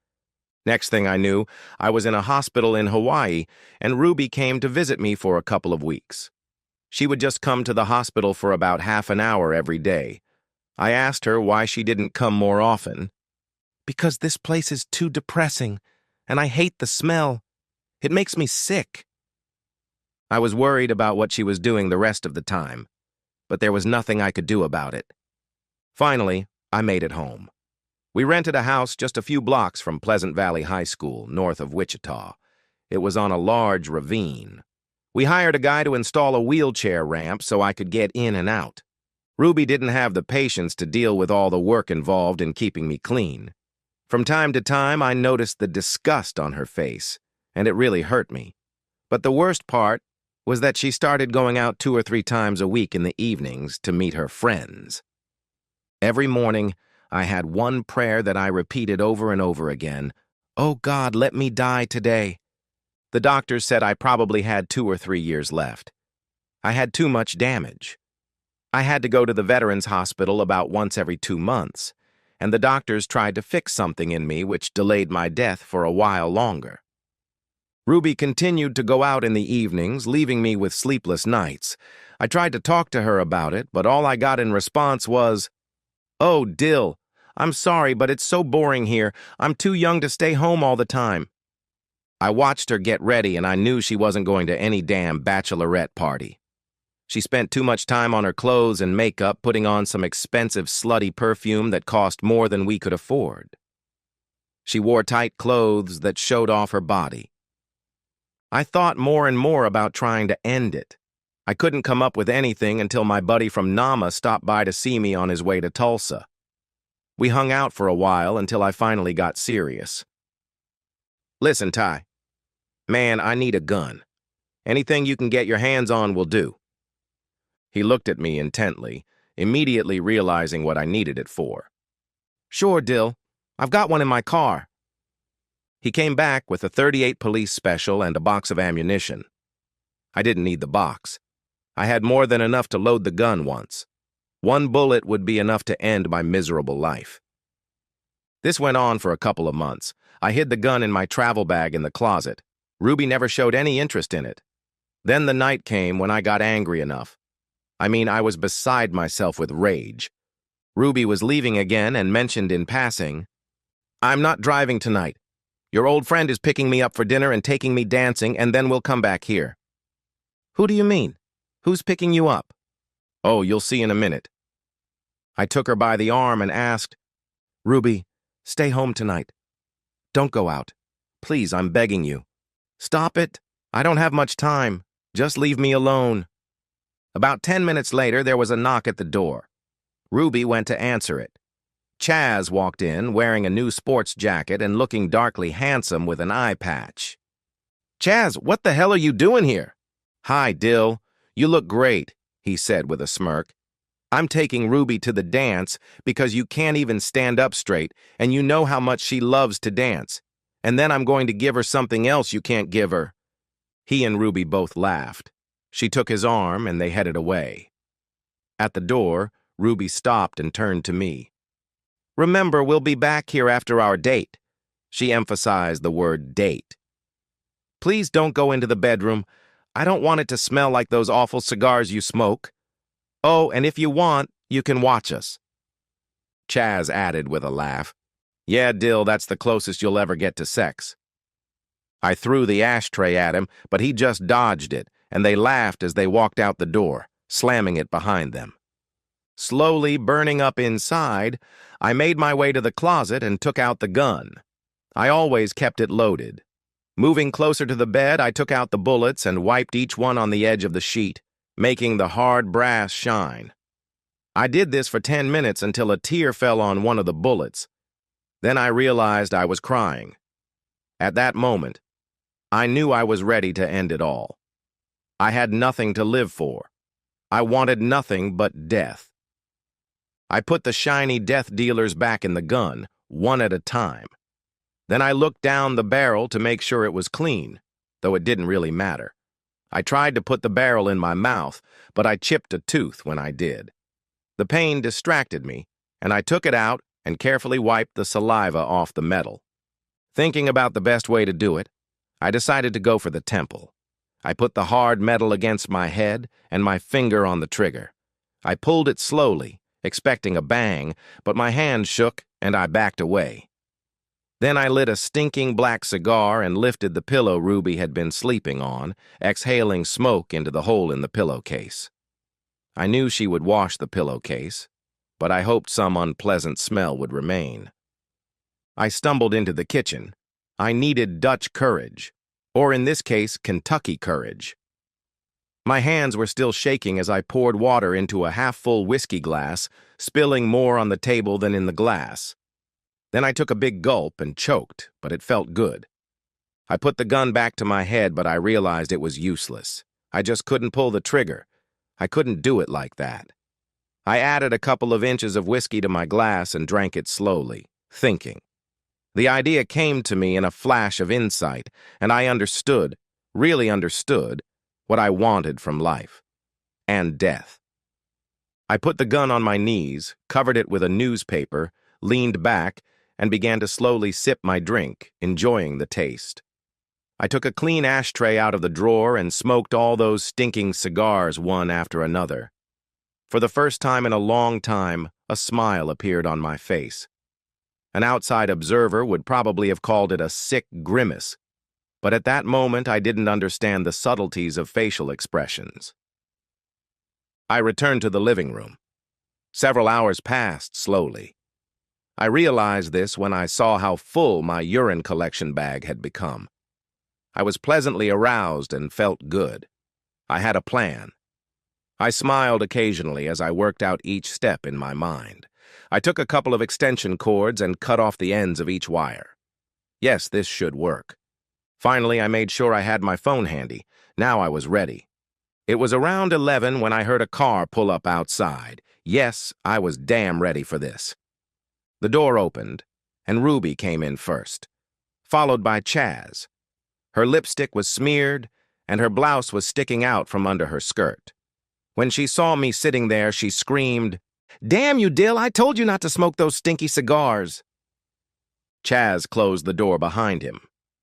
S1: Next thing I knew, I was in a hospital in Hawaii, and Ruby came to visit me for a couple of weeks. She would just come to the hospital for about half an hour every day. I asked her why she didn't come more often. "Because this place is too depressing, and I hate the smell. It makes me sick." I was worried about what she was doing the rest of the time, but there was nothing I could do about it. Finally, I made it home. We rented a house just a few blocks from Pleasant Valley High School, north of Wichita. It was on a large ravine. We hired a guy to install a wheelchair ramp so I could get in and out. Ruby didn't have the patience to deal with all the work involved in keeping me clean. From time to time, I noticed the disgust on her face, and it really hurt me. But the worst part was that she started going out 2 or 3 times a week in the evenings to meet her friends. Every morning, I had one prayer that I repeated over and over again. "Oh God, let me die today." The doctors said I probably had 2 or 3 years left. I had too much damage. I had to go to the Veterans Hospital about once every 2 months, and the doctors tried to fix something in me which delayed my death for a while longer. Ruby continued to go out in the evenings, leaving me with sleepless nights. I tried to talk to her about it, but all I got in response was, "Oh, Dill, I'm sorry, but it's so boring here. I'm too young to stay home all the time." I watched her get ready, and I knew she wasn't going to any damn bachelorette party. She spent too much time on her clothes and makeup, putting on some expensive slutty perfume that cost more than we could afford. She wore tight clothes that showed off her body. I thought more and more about trying to end it. I couldn't come up with anything until my buddy from Nama stopped by to see me on his way to Tulsa. We hung out for a while until I finally got serious. "Listen, Ty. Man, I need a gun. Anything you can get your hands on will do." He looked at me intently, immediately realizing what I needed it for. "Sure, Dill. I've got one in my car." He came back with a .38 police special and a box of ammunition. I didn't need the box. I had more than enough to load the gun once. One bullet would be enough to end my miserable life. This went on for a couple of months. I hid the gun in my travel bag in the closet. Ruby never showed any interest in it. Then the night came when I got angry enough. I was beside myself with rage. Ruby was leaving again and mentioned in passing, "I'm not driving tonight. Your old friend is picking me up for dinner and taking me dancing, and then we'll come back here." "Who do you mean? Who's picking you up?" "Oh, you'll see in a minute." I took her by the arm and asked, "Ruby, stay home tonight. Don't go out. Please, I'm begging you." "Stop it. I don't have much time. Just leave me alone." About 10 minutes later, there was a knock at the door. Ruby went to answer it. Chaz walked in, wearing a new sports jacket and looking darkly handsome with an eye patch. "Chaz, what the hell are you doing here?" "Hi, Dill. You look great," he said with a smirk. "I'm taking Ruby to the dance because you can't even stand up straight, and you know how much she loves to dance. And then I'm going to give her something else you can't give her." He and Ruby both laughed. She took his arm, and they headed away. At the door, Ruby stopped and turned to me. "Remember, we'll be back here after our date." She emphasized the word date. "Please don't go into the bedroom. I don't want it to smell like those awful cigars you smoke. Oh, and if you want, you can watch us." Chaz added with a laugh, "Yeah, Dill, that's the closest you'll ever get to sex." I threw the ashtray at him, but he just dodged it, and they laughed as they walked out the door, slamming it behind them. Slowly burning up inside, I made my way to the closet and took out the gun. I always kept it loaded. Moving closer to the bed, I took out the bullets and wiped each one on the edge of the sheet, making the hard brass shine. I did this for 10 minutes until a tear fell on one of the bullets. Then I realized I was crying. At that moment, I knew I was ready to end it all. I had nothing to live for. I wanted nothing but death. I put the shiny death dealers back in the gun, one at a time. Then I looked down the barrel to make sure it was clean, though it didn't really matter. I tried to put the barrel in my mouth, but I chipped a tooth when I did. The pain distracted me, and I took it out and carefully wiped the saliva off the metal. Thinking about the best way to do it, I decided to go for the temple. I put the hard metal against my head and my finger on the trigger. I pulled it slowly, expecting a bang, but my hand shook and I backed away. Then I lit a stinking black cigar and lifted the pillow Ruby had been sleeping on, exhaling smoke into the hole in the pillowcase. I knew she would wash the pillowcase, but I hoped some unpleasant smell would remain. I stumbled into the kitchen. I needed Dutch courage, or in this case, Kentucky courage. My hands were still shaking as I poured water into a half-full whiskey glass, spilling more on the table than in the glass. Then I took a big gulp and choked, but it felt good. I put the gun back to my head, but I realized it was useless. I just couldn't pull the trigger. I couldn't do it like that. I added a couple of inches of whiskey to my glass and drank it slowly, thinking. The idea came to me in a flash of insight, and I understood, really understood, what I wanted from life and death. I put the gun on my knees, covered it with a newspaper, leaned back, and began to slowly sip my drink, enjoying the taste. I took a clean ashtray out of the drawer and smoked all those stinking cigars one after another. For the first time in a long time, a smile appeared on my face. An outside observer would probably have called it a sick grimace, but at that moment I didn't understand the subtleties of facial expressions. I returned to the living room. Several hours passed slowly. I realized this when I saw how full my urine collection bag had become. I was pleasantly aroused and felt good. I had a plan. I smiled occasionally as I worked out each step in my mind. I took a couple of extension cords and cut off the ends of each wire. Yes, this should work. Finally, I made sure I had my phone handy. Now I was ready. It was around 11 when I heard a car pull up outside. Yes, I was damn ready for this. The door opened, and Ruby came in first, followed by Chaz. Her lipstick was smeared, and her blouse was sticking out from under her skirt. When she saw me sitting there, she screamed, "Damn you, Dill, I told you not to smoke those stinky cigars." Chaz closed the door behind him.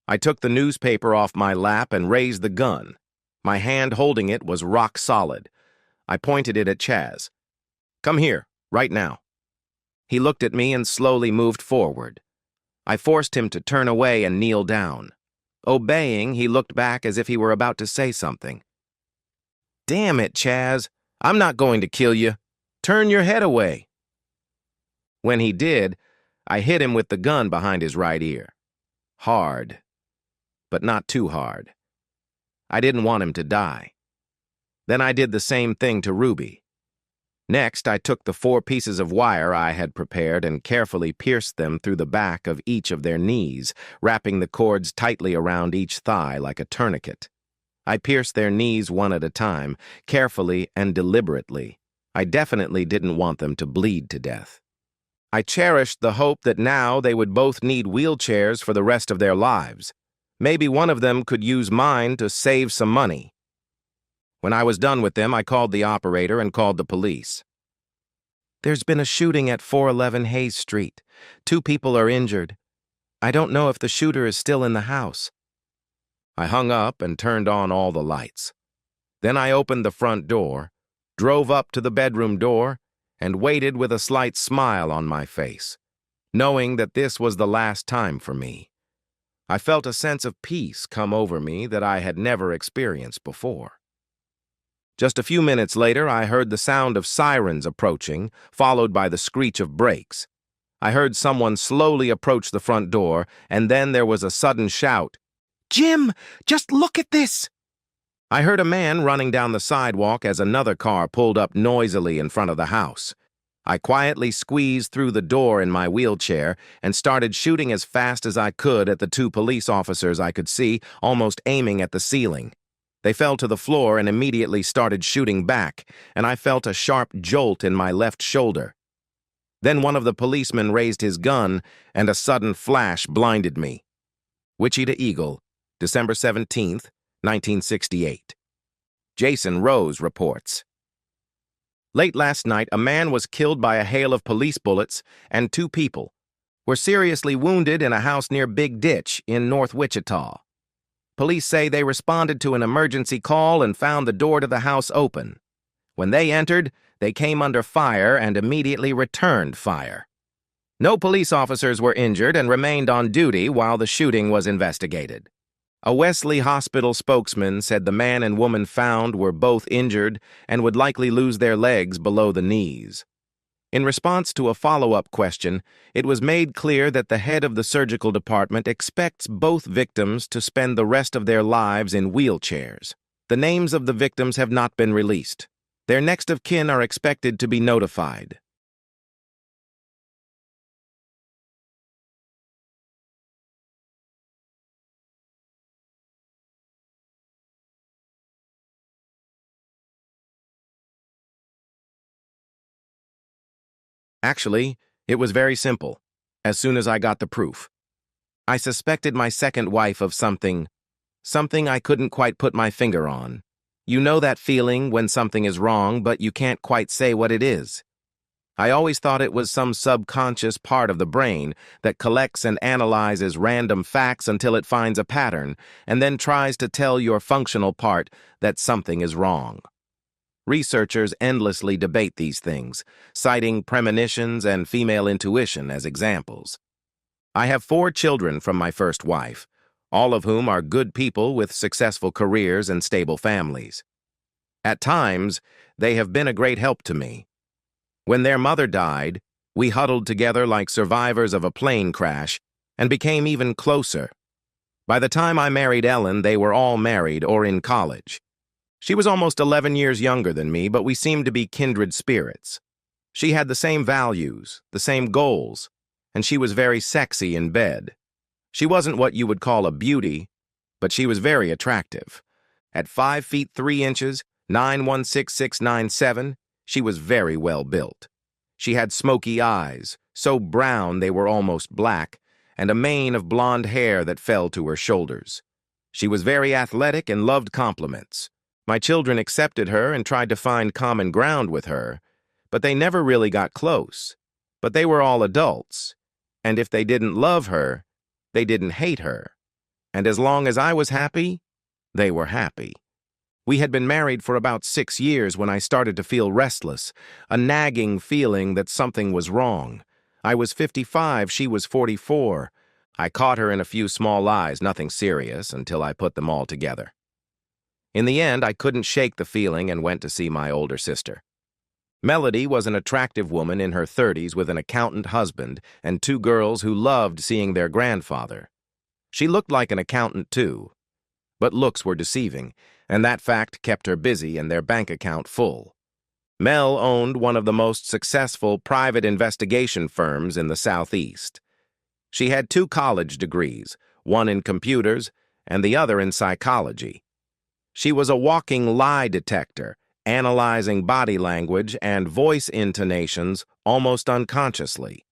S1: I took the newspaper off my lap and raised the gun. My hand holding it was rock solid. I pointed it at Chaz. "Come here, right now." He looked at me and slowly moved forward. I forced him to turn away and kneel down. Obeying, he looked back as if he were about to say something. "Damn it, Chaz. I'm not going to kill you. Turn your head away." When he did, I hit him with the gun behind his right ear. Hard, but not too hard. I didn't want him to die. Then I did the same thing to Ruby. Next, I took the 4 pieces of wire I had prepared and carefully pierced them through the back of each of their knees, wrapping the cords tightly around each thigh like a tourniquet. I pierced their knees one at a time, carefully and deliberately. I definitely didn't want them to bleed to death. I cherished the hope that now they would both need wheelchairs for the rest of their lives. Maybe one of them could use mine to save some money. When I was done with them, I called the operator and called the police. "There's been a shooting at 411 Hayes Street. 2 people are injured. I don't know if the shooter is still in the house." I hung up and turned on all the lights. Then I opened the front door, drove up to the bedroom door, and waited with a slight smile on my face, knowing that this was the last time for me. I felt a sense of peace come over me that I had never experienced before. Just a few minutes later, I heard the sound of sirens approaching, followed by the screech of brakes. I heard someone slowly approach the front door, and then there was a sudden shout, "Jim, just look at this!" I heard a man running down the sidewalk as another car pulled up noisily in front of the house. I quietly squeezed through the door in my wheelchair and started shooting as fast as I could at the 2 police officers I could see, almost aiming at the ceiling. They fell to the floor and immediately started shooting back, and I felt a sharp jolt in my left shoulder. Then one of the policemen raised his gun, and a sudden flash blinded me. Wichita Eagle, December 17th, 1968. Jason Rose reports. Late last night, a man was killed by a hail of police bullets, and 2 people were seriously wounded in a house near Big Ditch in North Wichita. Police say they responded to an emergency call and found the door to the house open. When they entered, they came under fire and immediately returned fire. No police officers were injured and remained on duty while the shooting was investigated. A Wesley Hospital spokesman said the man and woman found were both injured and would likely lose their legs below the knees. In response to a follow-up question, it was made clear that the head of the surgical department expects both victims to spend the rest of their lives in wheelchairs. The names of the victims have not been released. Their next of kin are expected to be notified. Actually, it was very simple, as soon as I got the proof. I suspected my second wife of something I couldn't quite put my finger on. You know that feeling when something is wrong, but you can't quite say what it is. I always thought it was some subconscious part of the brain that collects and analyzes random facts until it finds a pattern, and then tries to tell your functional part that something is wrong. Researchers endlessly debate these things, citing premonitions and female intuition as examples. I have 4 children from my first wife, all of whom are good people with successful careers and stable families. At times, they have been a great help to me. When their mother died, we huddled together like survivors of a plane crash and became even closer. By the time I married Ellen, they were all married or in college. She was almost 11 years younger than me, but we seemed to be kindred spirits. She had the same values, the same goals, and she was very sexy in bed. She wasn't what you would call a beauty, but she was very attractive. At 5 feet 3 inches, 9'166'97", she was very well built. She had smoky eyes, so brown they were almost black, and a mane of blonde hair that fell to her shoulders. She was very athletic and loved compliments. My children accepted her and tried to find common ground with her, but they never really got close. But they were all adults, and if they didn't love her, they didn't hate her. And as long as I was happy, they were happy. We had been married for about 6 years when I started to feel restless, a nagging feeling that something was wrong. I was 55, she was 44. I caught her in a few small lies, nothing serious, until I put them all together. In the end, I couldn't shake the feeling and went to see my older sister. Melody was an attractive woman in her 30s with an accountant husband and 2 girls who loved seeing their grandfather. She looked like an accountant too, but looks were deceiving, and that fact kept her busy and their bank account full. Mel owned one of the most successful private investigation firms in the Southeast. She had 2 college degrees, one in computers and the other in psychology. She was a walking lie detector, analyzing body language and voice intonations almost unconsciously.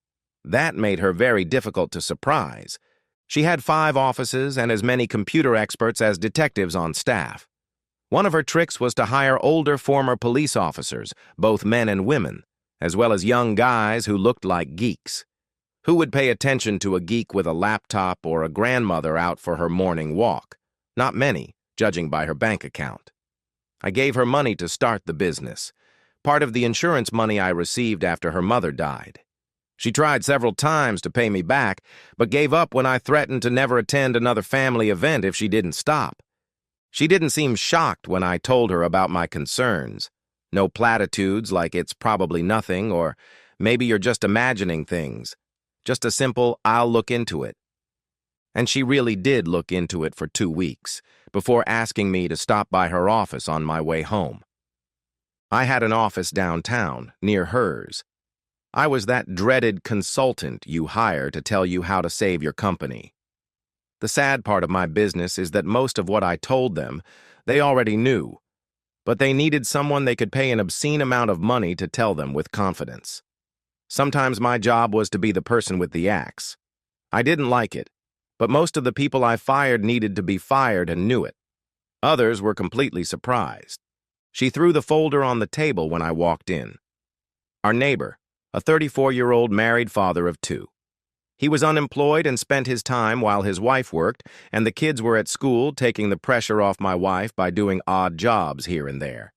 S1: That made her very difficult to surprise. She had 5 offices and as many computer experts as detectives on staff. One of her tricks was to hire older former police officers, both men and women, as well as young guys who looked like geeks. Who would pay attention to a geek with a laptop or a grandmother out for her morning walk? Not many, judging by her bank account. I gave her money to start the business, part of the insurance money I received after her mother died. She tried several times to pay me back, but gave up when I threatened to never attend another family event if she didn't stop. She didn't seem shocked when I told her about my concerns. No platitudes like it's probably nothing or maybe you're just imagining things. Just a simple, I'll look into it. And she really did look into it for 2 weeks, before asking me to stop by her office on my way home. I had an office downtown, near hers. I was that dreaded consultant you hire to tell you how to save your company. The sad part of my business is that most of what I told them, they already knew, but they needed someone they could pay an obscene amount of money to tell them with confidence. Sometimes my job was to be the person with the axe. I didn't like it, but most of the people I fired needed to be fired and knew it. Others were completely surprised. She threw the folder on the table when I walked in. Our neighbor, a 34-year-old married father of 2. He was unemployed and spent his time while his wife worked, and the kids were at school, taking the pressure off my wife by doing odd jobs here and there.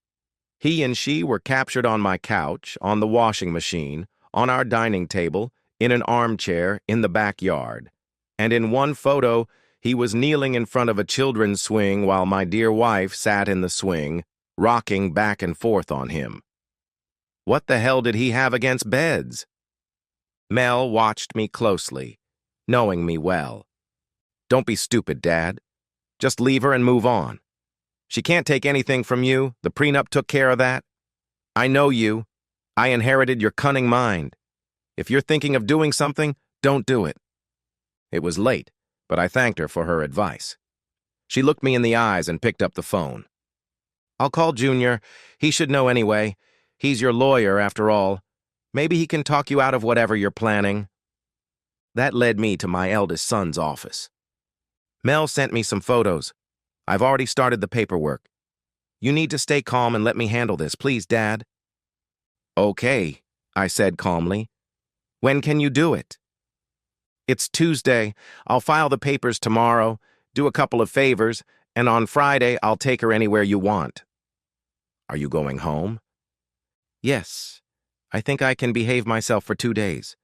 S1: He and she were captured on my couch, on the washing machine, on our dining table, in an armchair in the backyard, and in one photo, he was kneeling in front of a children's swing while my dear wife sat in the swing, rocking back and forth on him. What the hell did he have against beds? Mel watched me closely, knowing me well. Don't be stupid, Dad. Just leave her and move on. She can't take anything from you. The prenup took care of that. I know you. I inherited your cunning mind. If you're thinking of doing something, don't do it. It was late, but I thanked her for her advice. She looked me in the eyes and picked up the phone. I'll call Junior. He should know anyway. He's your lawyer, after all. Maybe he can talk you out of whatever you're planning. That led me to my eldest son's office. Mel sent me some photos. I've already started the paperwork. You need to stay calm and let me handle this, please, Dad. Okay, I said calmly. When can you do it? It's Tuesday. I'll file the papers tomorrow, do a couple of favors, and on Friday I'll take her anywhere you want. Are you going home? Yes. I think I can behave myself for 2 days.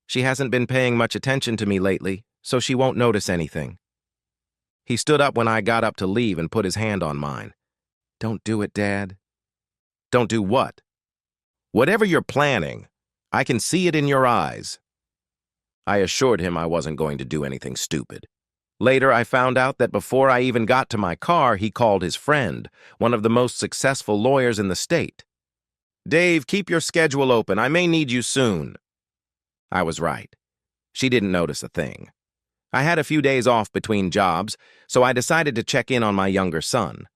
S1: She hasn't been paying much attention to me lately, so she won't notice anything. He stood up when I got up to leave and put his hand on mine. Don't do it, Dad. Don't do what? Whatever you're planning, I can see it in your eyes. I assured him I wasn't going to do anything stupid. Later, I found out that before I even got to my car, he called his friend, one of the most successful lawyers in the state. Dave, keep your schedule open. I may need you soon. I was right. She didn't notice a thing. I had a few days off between jobs, so I decided to check in on my younger son.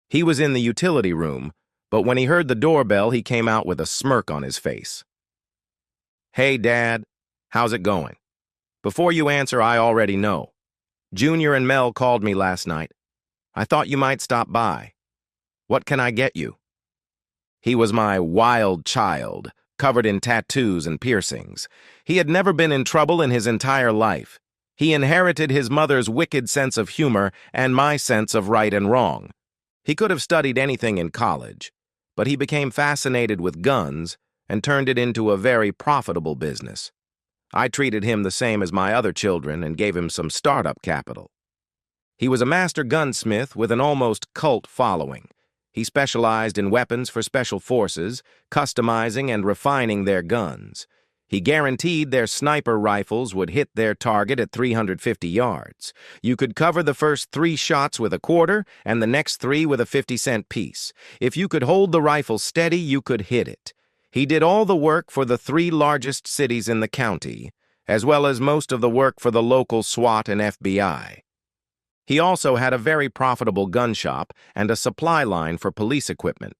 S1: He was in the utility room, but when he heard the doorbell, he came out with a smirk on his face. Hey, Dad. How's it going? Before you answer, I already know. Junior and Mel called me last night. I thought you might stop by. What can I get you? He was my wild child, covered in tattoos and piercings. He had never been in trouble in his entire life. He inherited his mother's wicked sense of humor and my sense of right and wrong. He could have studied anything in college, but he became fascinated with guns and turned it into a very profitable business. I treated him the same as my other children and gave him some startup capital. He was a master gunsmith with an almost cult following. He specialized in weapons for special forces, customizing and refining their guns. He guaranteed their sniper rifles would hit their target at 350 yards. You could cover the first 3 shots with a quarter and the next 3 with a 50-cent piece. If you could hold the rifle steady, you could hit it. He did all the work for the 3 largest cities in the county, as well as most of the work for the local SWAT and FBI. He also had a very profitable gun shop and a supply line for police equipment.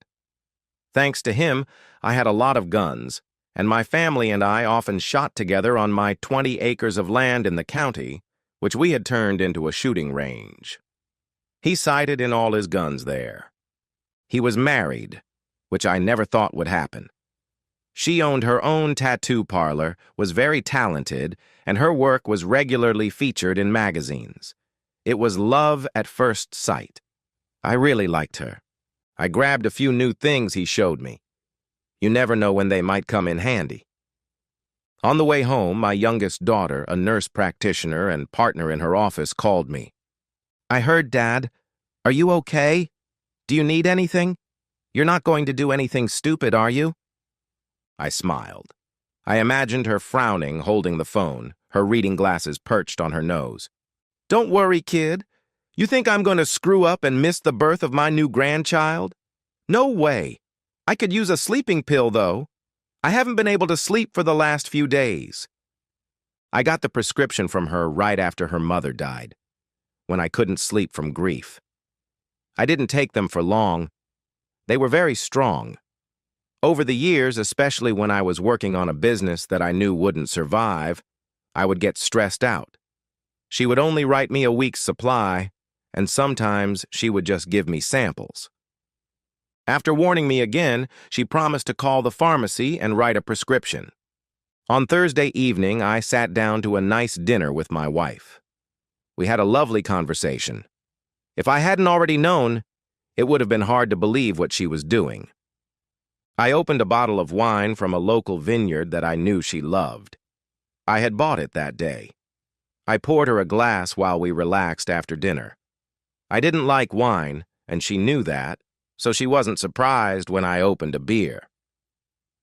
S1: Thanks to him, I had a lot of guns, and my family and I often shot together on my 20 acres of land in the county, which we had turned into a shooting range. He sighted in all his guns there. He was married, which I never thought would happen. She owned her own tattoo parlor, was very talented, and her work was regularly featured in magazines. It was love at first sight. I really liked her. I grabbed a few new things he showed me. You never know when they might come in handy. On the way home, my youngest daughter, a nurse practitioner and partner in her office, called me. I heard, Dad. Are you okay? Do you need anything? You're not going to do anything stupid, are you? I smiled. I imagined her frowning, holding the phone, her reading glasses perched on her nose. Don't worry, kid. You think I'm going to screw up and miss the birth of my new grandchild? No way. I could use a sleeping pill, though. I haven't been able to sleep for the last few days. I got the prescription from her right after her mother died, when I couldn't sleep from grief. I didn't take them for long. They were very strong. Over the years, especially when I was working on a business that I knew wouldn't survive, I would get stressed out. She would only write me a week's supply, and sometimes she would just give me samples. After warning me again, she promised to call the pharmacy and write a prescription. On Thursday evening, I sat down to a nice dinner with my wife. We had a lovely conversation. If I hadn't already known, it would have been hard to believe what she was doing. I opened a bottle of wine from a local vineyard that I knew she loved. I had bought it that day. I poured her a glass while we relaxed after dinner. I didn't like wine, and she knew that, so she wasn't surprised when I opened a beer.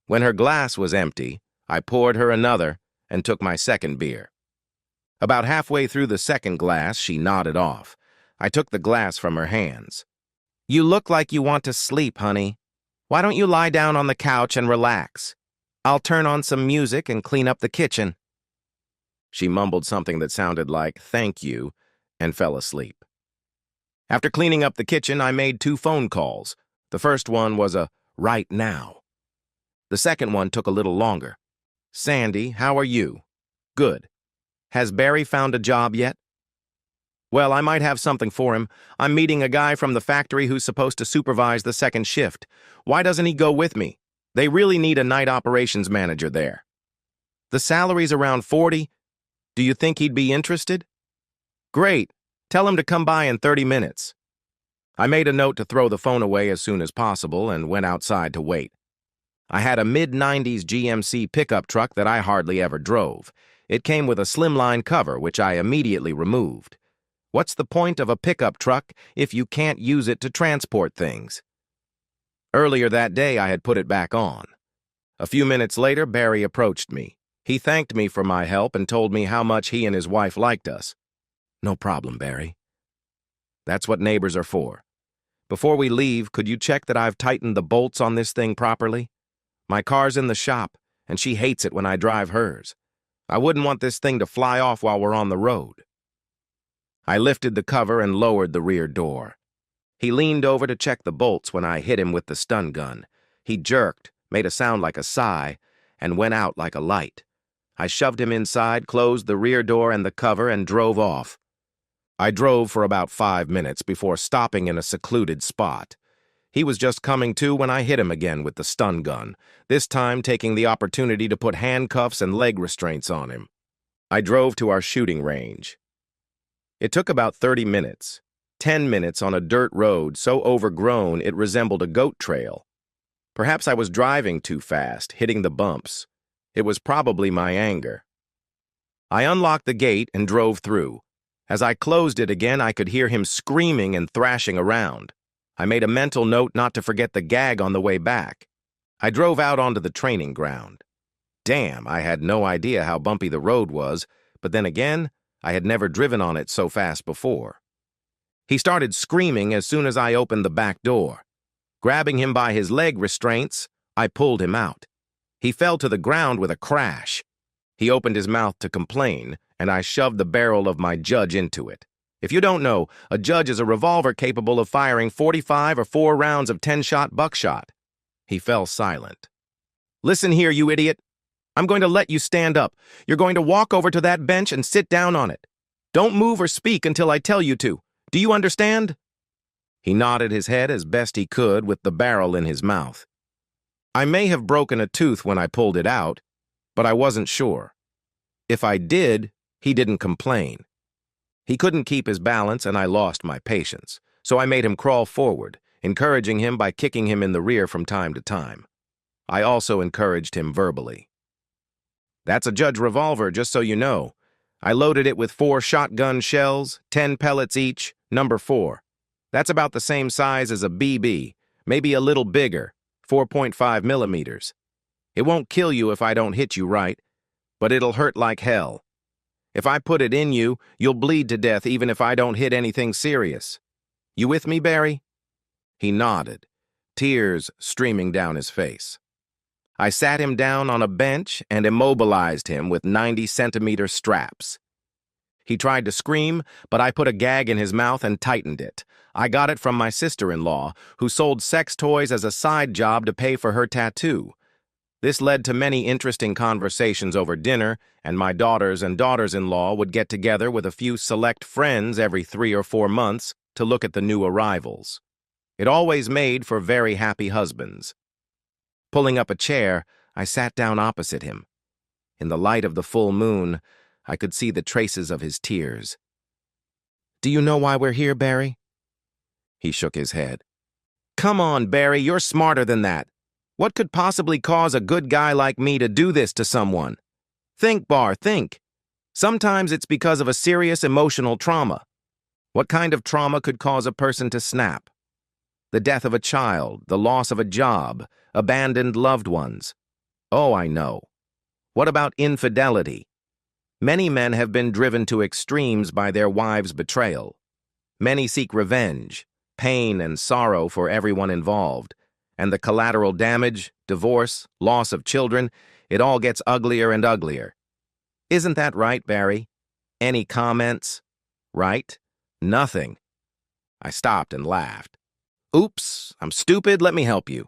S1: When her glass was empty, I poured her another and took my second beer. About halfway through the second glass, she nodded off. I took the glass from her hands. "You look like you want to sleep, honey. Why don't you lie down on the couch and relax? I'll turn on some music and clean up the kitchen." She mumbled something that sounded like "thank you" and fell asleep. After cleaning up the kitchen, I made 2 phone calls. The first one was a "right now." The second one took a little longer. "Sandy, how are you?" "Good. Has Barry found a job yet?" "Well, I might have something for him. I'm meeting a guy from the factory who's supposed to supervise the second shift. Why doesn't he go with me? They really need a night operations manager there. The salary's around 40. Do you think he'd be interested?" "Great. Tell him to come by in 30 minutes. I made a note to throw the phone away as soon as possible and went outside to wait. I had a mid-90s GMC pickup truck that I hardly ever drove. It came with a slimline cover, which I immediately removed. What's the point of a pickup truck if you can't use it to transport things? Earlier that day, I had put it back on. A few minutes later, Barry approached me. He thanked me for my help and told me how much he and his wife liked us. "No problem, Barry. That's what neighbors are for. Before we leave, could you check that I've tightened the bolts on this thing properly? My car's in the shop, and she hates it when I drive hers. I wouldn't want this thing to fly off while we're on the road." I lifted the cover and lowered the rear door. He leaned over to check the bolts when I hit him with the stun gun. He jerked, made a sound like a sigh, and went out like a light. I shoved him inside, closed the rear door and the cover, and drove off. I drove for about 5 minutes before stopping in a secluded spot. He was just coming to when I hit him again with the stun gun, this time taking the opportunity to put handcuffs and leg restraints on him. I drove to our shooting range. It took about 30 minutes, 10 minutes on a dirt road so overgrown it resembled a goat trail. Perhaps I was driving too fast, hitting the bumps. It was probably my anger. I unlocked the gate and drove through. As I closed it again, I could hear him screaming and thrashing around. I made a mental note not to forget the gag on the way back. I drove out onto the training ground. Damn, I had no idea how bumpy the road was, but then again, I had never driven on it so fast before. He started screaming as soon as I opened the back door. Grabbing him by his leg restraints, I pulled him out. He fell to the ground with a crash. He opened his mouth to complain, and I shoved the barrel of my Judge into it. If you don't know, a Judge is a revolver capable of firing 45 or 4 rounds of 10-shot buckshot. He fell silent. "Listen here, you idiot. I'm going to let you stand up. You're going to walk over to that bench and sit down on it. Don't move or speak until I tell you to. Do you understand?" He nodded his head as best he could with the barrel in his mouth. I may have broken a tooth when I pulled it out, but I wasn't sure. If I did, he didn't complain. He couldn't keep his balance, and I lost my patience, so I made him crawl forward, encouraging him by kicking him in the rear from time to time. I also encouraged him verbally. "That's a Judge revolver, just so you know. I loaded it with 4 shotgun shells, 10 pellets each, number 4. That's about the same size as a BB, maybe a little bigger, 4.5 millimeters. It won't kill you if I don't hit you right, but it'll hurt like hell. If I put it in you, you'll bleed to death even if I don't hit anything serious. You with me, Barry?" He nodded, tears streaming down his face. I sat him down on a bench and immobilized him with 90-centimeter straps. He tried to scream, but I put a gag in his mouth and tightened it. I got it from my sister-in-law, who sold sex toys as a side job to pay for her tattoo. This led to many interesting conversations over dinner, and my daughters and daughters-in-law would get together with a few select friends every 3 or 4 months to look at the new arrivals. It always made for very happy husbands. Pulling up a chair, I sat down opposite him. In the light of the full moon, I could see the traces of his tears. "Do you know why we're here, Barry?" He shook his head. "Come on, Barry, you're smarter than that. What could possibly cause a good guy like me to do this to someone? Think, Bar, think. Sometimes it's because of a serious emotional trauma. What kind of trauma could cause a person to snap? The death of a child, the loss of a job, abandoned loved ones. Oh, I know. What about infidelity? Many men have been driven to extremes by their wives' betrayal. Many seek revenge, pain and sorrow for everyone involved. And the collateral damage, divorce, loss of children, it all gets uglier and uglier. Isn't that right, Barry? Any comments? Right? Nothing. I stopped and laughed. Oops, I'm stupid, let me help you.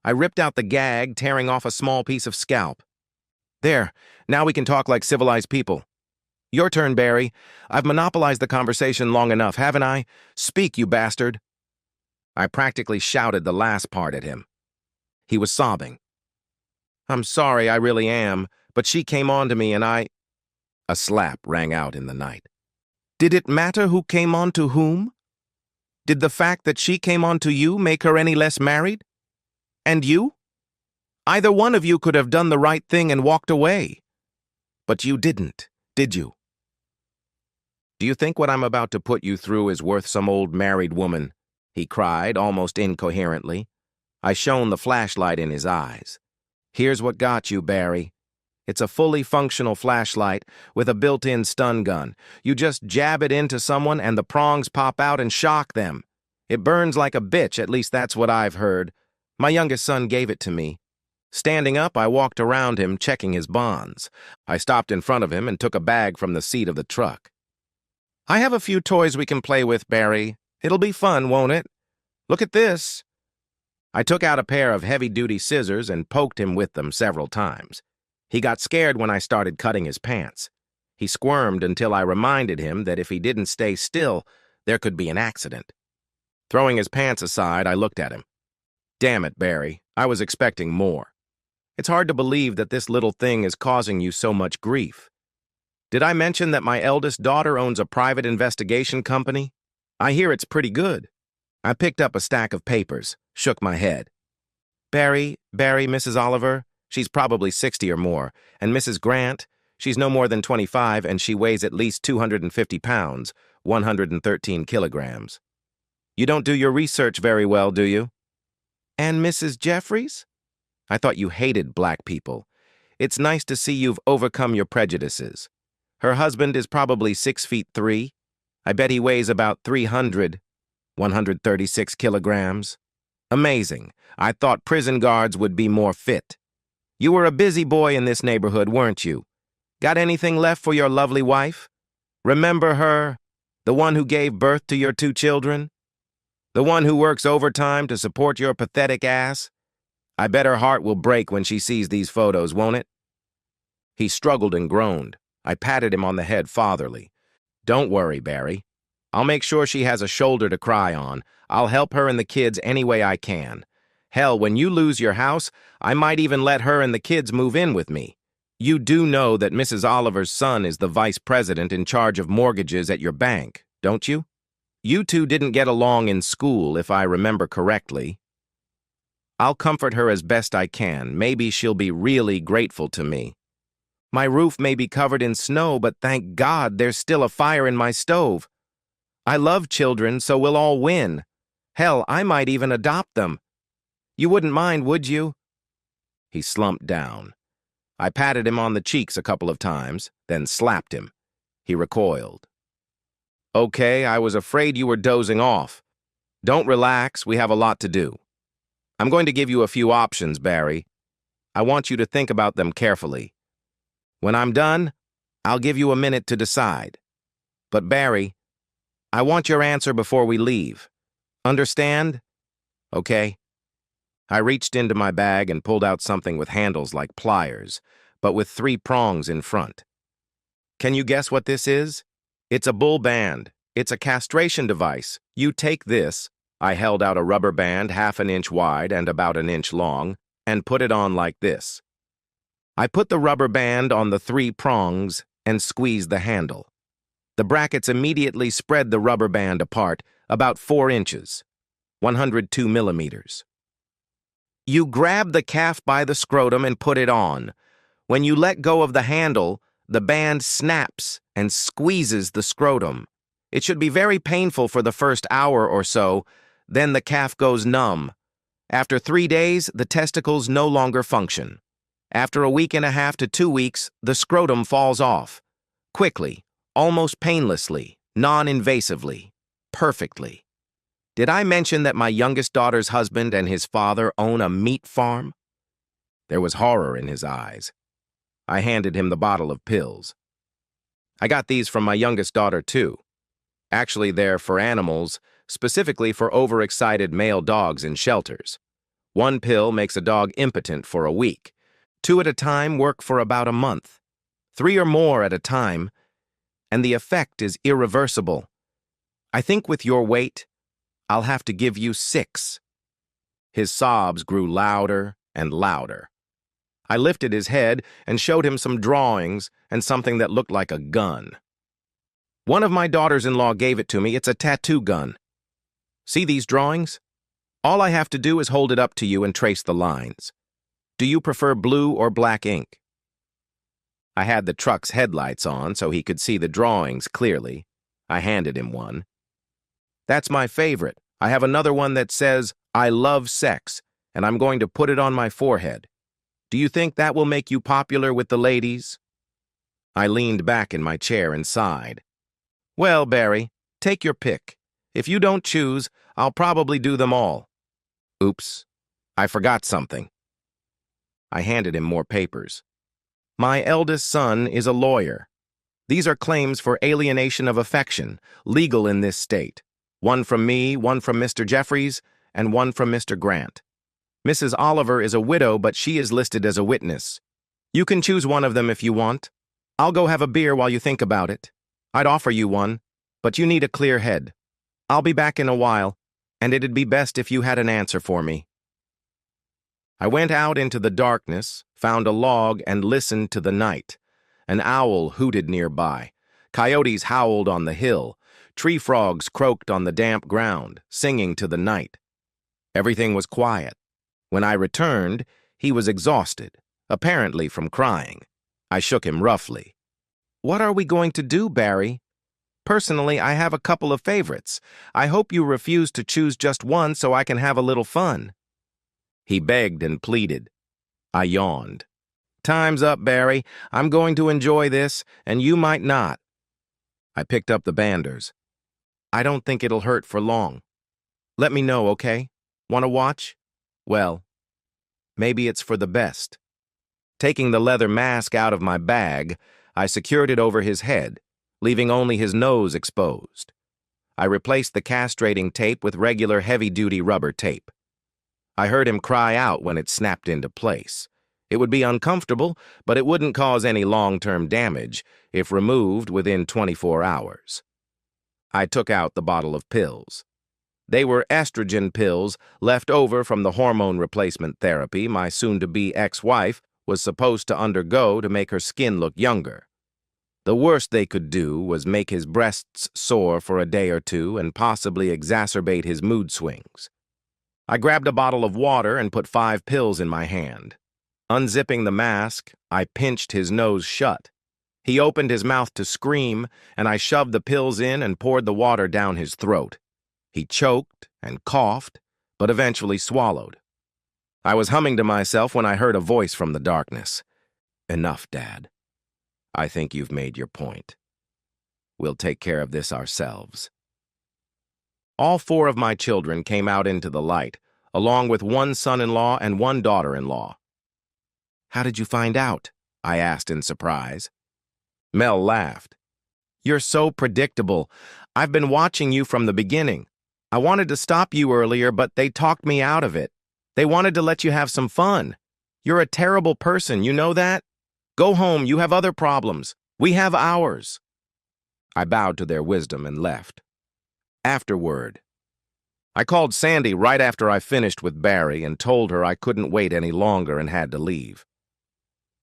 S1: I ripped out the gag, tearing off a small piece of scalp. There, now we can talk like civilized people. Your turn, Barry. I've monopolized the conversation long enough, haven't I? Speak, you bastard. I practically shouted the last part at him. He was sobbing. I'm sorry, I really am, but she came on to me and I... A slap rang out in the night. Did it matter who came on to whom? Did the fact that she came on to you make her any less married? And you? Either one of you could have done the right thing and walked away. But you didn't, did you? Do you think what I'm about to put you through is worth some old married woman? He cried, almost incoherently. I shone the flashlight in his eyes. Here's what got you, Barry. It's a fully functional flashlight with a built-in stun gun. You just jab it into someone and the prongs pop out and shock them. It burns like a bitch, at least that's what I've heard. My youngest son gave it to me. Standing up, I walked around him, checking his bonds. I stopped in front of him and took a bag from the seat of the truck. I have a few toys we can play with, Barry. It'll be fun, won't it? Look at this. I took out a pair of heavy-duty scissors and poked him with them several times. He got scared when I started cutting his pants. He squirmed until I reminded him that if he didn't stay still, there could be an accident. Throwing his pants aside, I looked at him. Damn it, Barry, I was expecting more. It's hard to believe that this little thing is causing you so much grief. Did I mention that my eldest daughter owns a private investigation company? I hear it's pretty good. I picked up a stack of papers, shook my head. Barry, Mrs. Oliver, she's probably 60 or more, and Mrs. Grant, she's no more than 25 and she weighs at least 250 pounds, 113 kilograms. You don't do your research very well, do you? And Mrs. Jeffries? I thought you hated black people. It's nice to see you've overcome your prejudices. Her husband is probably 6'3". I bet he weighs about 136 kilograms. Amazing. I thought prison guards would be more fit. You were a busy boy in this neighborhood, weren't you? Got anything left for your lovely wife? Remember her? The one who gave birth to your 2 children? The one who works overtime to support your pathetic ass? I bet her heart will break when she sees these photos, won't it? He struggled and groaned. I patted him on the head fatherly. Don't worry, Barry. I'll make sure she has a shoulder to cry on. I'll help her and the kids any way I can. Hell, when you lose your house, I might even let her and the kids move in with me. You do know that Mrs. Oliver's son is the vice president in charge of mortgages at your bank, don't you? You two didn't get along in school, if I remember correctly. I'll comfort her as best I can. Maybe she'll be really grateful to me. My roof may be covered in snow, but thank God there's still a fire in my stove. I love children, so we'll all win. Hell, I might even adopt them. You wouldn't mind, would you? He slumped down. I patted him on the cheeks a couple of times, then slapped him. He recoiled. Okay, I was afraid you were dozing off. Don't relax, we have a lot to do. I'm going to give you a few options, Barry. I want you to think about them carefully. When I'm done, I'll give you a minute to decide. But Barry, I want your answer before we leave. Understand? Okay. I reached into my bag and pulled out something with handles like pliers, but with 3 prongs in front. Can you guess what this is? It's a bull band. It's a castration device. You take this. I held out a rubber band 1/2 inch wide and about 1 inch long, and put it on like this. I put the rubber band on the 3 prongs and squeezed the handle. The brackets immediately spread the rubber band apart about 4 inches, 102 millimeters. You grab the calf by the scrotum and put it on. When you let go of the handle, the band snaps and squeezes the scrotum. It should be very painful for the first hour or so, then the calf goes numb. After 3 days, the testicles no longer function. After a week and a half to 2 weeks, the scrotum falls off. Quickly, almost painlessly, non-invasively, perfectly. Did I mention that my youngest daughter's husband and his father own a meat farm? There was horror in his eyes. I handed him the bottle of pills. I got these from my youngest daughter, too. Actually, they're for animals, specifically for overexcited male dogs in shelters. 1 pill makes a dog impotent for a week. 2 at a time work for about a month. 3 or more at a time, and the effect is irreversible. I think with your weight, I'll have to give you 6. His sobs grew louder and louder. I lifted his head and showed him some drawings and something that looked like a gun. One of my daughters-in-law gave it to me. It's a tattoo gun. See these drawings? All I have to do is hold it up to you and trace the lines. Do you prefer blue or black ink? I had the truck's headlights on so he could see the drawings clearly. I handed him one. That's my favorite. I have another one that says, "I love sex," and I'm going to put it on my forehead. Do you think that will make you popular with the ladies? I leaned back in my chair and sighed. Well, Barry, take your pick. If you don't choose, I'll probably do them all. Oops, I forgot something. I handed him more papers. My eldest son is a lawyer. These are claims for alienation of affection, legal in this state. One from me, one from Mr. Jeffries, and one from Mr. Grant. Mrs. Oliver is a widow, but she is listed as a witness. You can choose one of them if you want. I'll go have a beer while you think about it. I'd offer you one, but you need a clear head. I'll be back in a while, and it'd be best if you had an answer for me. I went out into the darkness, found a log, and listened to the night. An owl hooted nearby. Coyotes howled on the hill. Tree frogs croaked on the damp ground, singing to the night. Everything was quiet. When I returned, he was exhausted, apparently from crying. I shook him roughly. What are we going to do, Barry? Personally, I have a couple of favorites. I hope you refuse to choose just one so I can have a little fun. He begged and pleaded. I yawned. Time's up, Barry. I'm going to enjoy this, and you might not. I picked up the banders. I don't think it'll hurt for long. Let me know, okay? Want to watch? Well, maybe it's for the best. Taking the leather mask out of my bag, I secured it over his head, leaving only his nose exposed. I replaced the castrating tape with regular heavy-duty rubber tape. I heard him cry out when it snapped into place. It would be uncomfortable, but it wouldn't cause any long-term damage if removed within 24 hours. I took out the bottle of pills. They were estrogen pills left over from the hormone replacement therapy my soon-to-be ex-wife was supposed to undergo to make her skin look younger. The worst they could do was make his breasts sore for a day or two and possibly exacerbate his mood swings. I grabbed a bottle of water and put 5 pills in my hand. Unzipping the mask, I pinched his nose shut. He opened his mouth to scream, and I shoved the pills in and poured the water down his throat. He choked and coughed, but eventually swallowed. I was humming to myself when I heard a voice from the darkness. Enough, Dad. I think you've made your point. We'll take care of this ourselves. All 4 of my children came out into the light, along with 1 son-in-law and 1 daughter-in-law. How did you find out? I asked in surprise. Mel laughed. You're so predictable. I've been watching you from the beginning. I wanted to stop you earlier, but they talked me out of it. They wanted to let you have some fun. You're a terrible person, you know that? Go home, you have other problems. We have ours. I bowed to their wisdom and left. Afterward. I called Sandy right after I finished with Barry and told her I couldn't wait any longer and had to leave.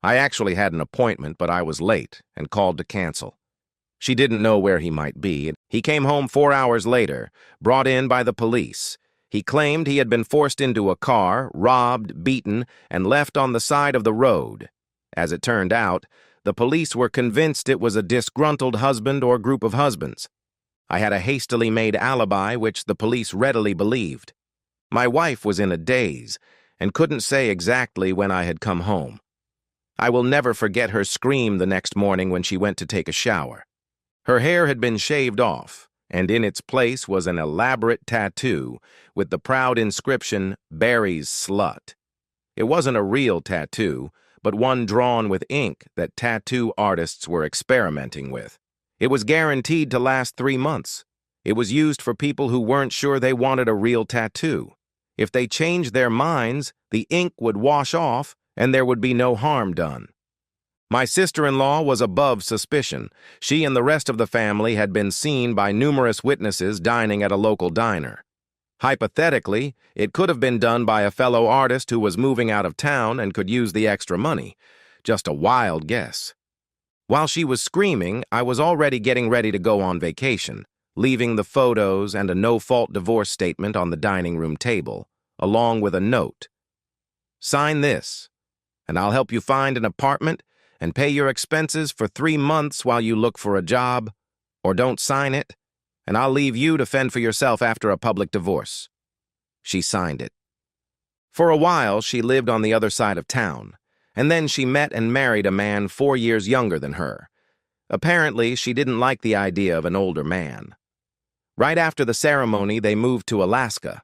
S1: I actually had an appointment, but I was late and called to cancel. She didn't know where he might be. He came home 4 hours later, brought in by the police. He claimed he had been forced into a car, robbed, beaten, and left on the side of the road. As it turned out, the police were convinced it was a disgruntled husband or group of husbands. I had a hastily made alibi which the police readily believed. My wife was in a daze and couldn't say exactly when I had come home. I will never forget her scream the next morning when she went to take a shower. Her hair had been shaved off, and in its place was an elaborate tattoo with the proud inscription, "Barry's Slut." It wasn't a real tattoo, but one drawn with ink that tattoo artists were experimenting with. It was guaranteed to last 3 months. It was used for people who weren't sure they wanted a real tattoo. If they changed their minds, the ink would wash off and there would be no harm done. My sister-in-law was above suspicion. She and the rest of the family had been seen by numerous witnesses dining at a local diner. Hypothetically, it could have been done by a fellow artist who was moving out of town and could use the extra money. Just a wild guess. While she was screaming, I was already getting ready to go on vacation, leaving the photos and a no-fault divorce statement on the dining room table, along with a note. "Sign this, and I'll help you find an apartment and pay your expenses for 3 months while you look for a job, or don't sign it, and I'll leave you to fend for yourself after a public divorce." She signed it. For a while, she lived on the other side of town, and then she met and married a man 4 years younger than her. Apparently, she didn't like the idea of an older man. Right after the ceremony, they moved to Alaska.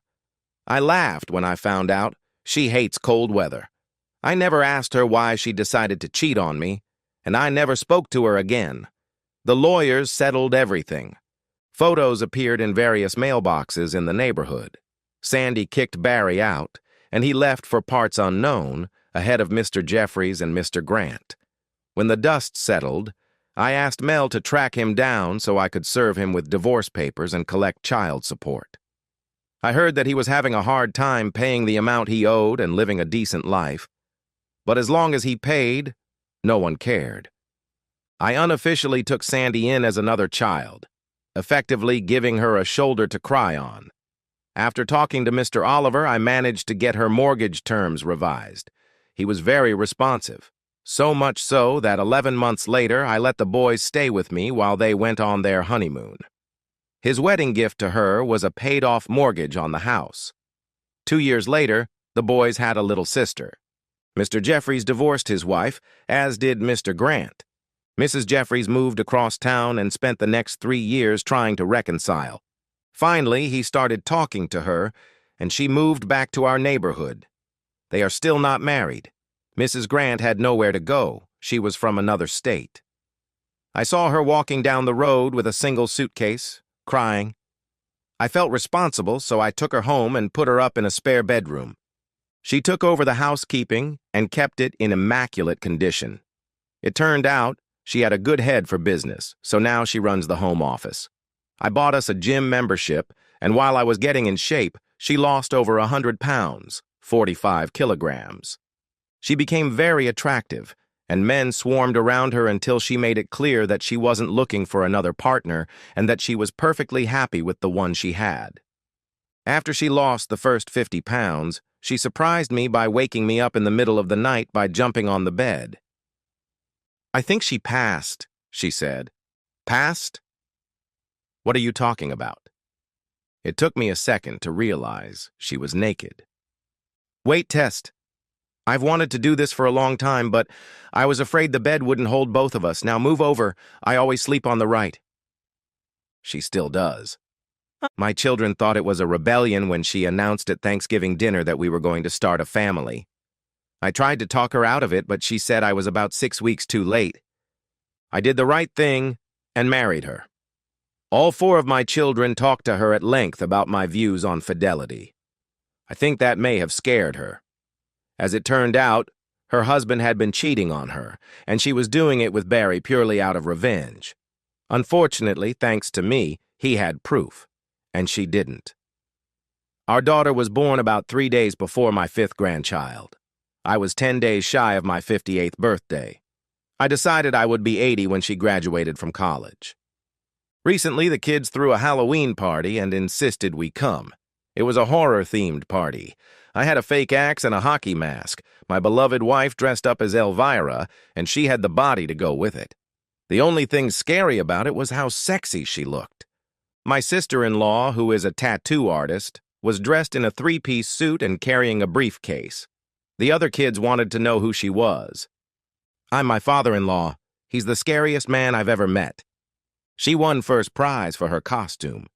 S1: I laughed when I found out she hates cold weather. I never asked her why she decided to cheat on me, and I never spoke to her again. The lawyers settled everything. Photos appeared in various mailboxes in the neighborhood. Sandy kicked Barry out, and he left for parts unknown, ahead of Mr. Jeffries and Mr. Grant. When the dust settled, I asked Mel to track him down so I could serve him with divorce papers and collect child support. I heard that he was having a hard time paying the amount he owed and living a decent life. But as long as he paid, no one cared. I unofficially took Sandy in as another child, effectively giving her a shoulder to cry on. After talking to Mr. Oliver, I managed to get her mortgage terms revised. He was very responsive, so much so that 11 months later I let the boys stay with me while they went on their honeymoon. His wedding gift to her was a paid-off mortgage on the house. 2 years later, the boys had a little sister. Mr. Jeffries divorced his wife, as did Mr. Grant. Mrs. Jeffries moved across town and spent the next 3 years trying to reconcile. Finally, he started talking to her, and she moved back to our neighborhood. They are still not married. Mrs. Grant had nowhere to go. She was from another state. I saw her walking down the road with a single suitcase, crying. I felt responsible, so I took her home and put her up in a spare bedroom. She took over the housekeeping and kept it in immaculate condition. It turned out she had a good head for business, so now she runs the home office. I bought us a gym membership, and while I was getting in shape, she lost over 100 pounds, 45 kilograms. She became very attractive, and men swarmed around her until she made it clear that she wasn't looking for another partner and that she was perfectly happy with the one she had. After she lost the first 50 pounds, she surprised me by waking me up in the middle of the night by jumping on the bed. "I think she passed," she said. "Passed? What are you talking about?" It took me a second to realize she was naked. "Weight test. I've wanted to do this for a long time, but I was afraid the bed wouldn't hold both of us. Now move over. I always sleep on the right." She still does. My children thought it was a rebellion when she announced at Thanksgiving dinner that we were going to start a family. I tried to talk her out of it, but she said I was about 6 weeks too late. I did the right thing and married her. All 4 of my children talked to her at length about my views on fidelity. I think that may have scared her. As it turned out, her husband had been cheating on her, and she was doing it with Barry purely out of revenge. Unfortunately, thanks to me, he had proof, and she didn't. Our daughter was born about 3 days before my 5th grandchild. I was 10 days shy of my 58th birthday. I decided I would be 80 when she graduated from college. Recently, the kids threw a Halloween party and insisted we come. It was a horror-themed party. I had a fake axe and a hockey mask. My beloved wife dressed up as Elvira, and she had the body to go with it. The only thing scary about it was how sexy she looked. My sister-in-law, who is a tattoo artist, was dressed in a three-piece suit and carrying a briefcase. The other kids wanted to know who she was. I'm my father-in-law. He's the scariest man I've ever met. She won first prize for her costume.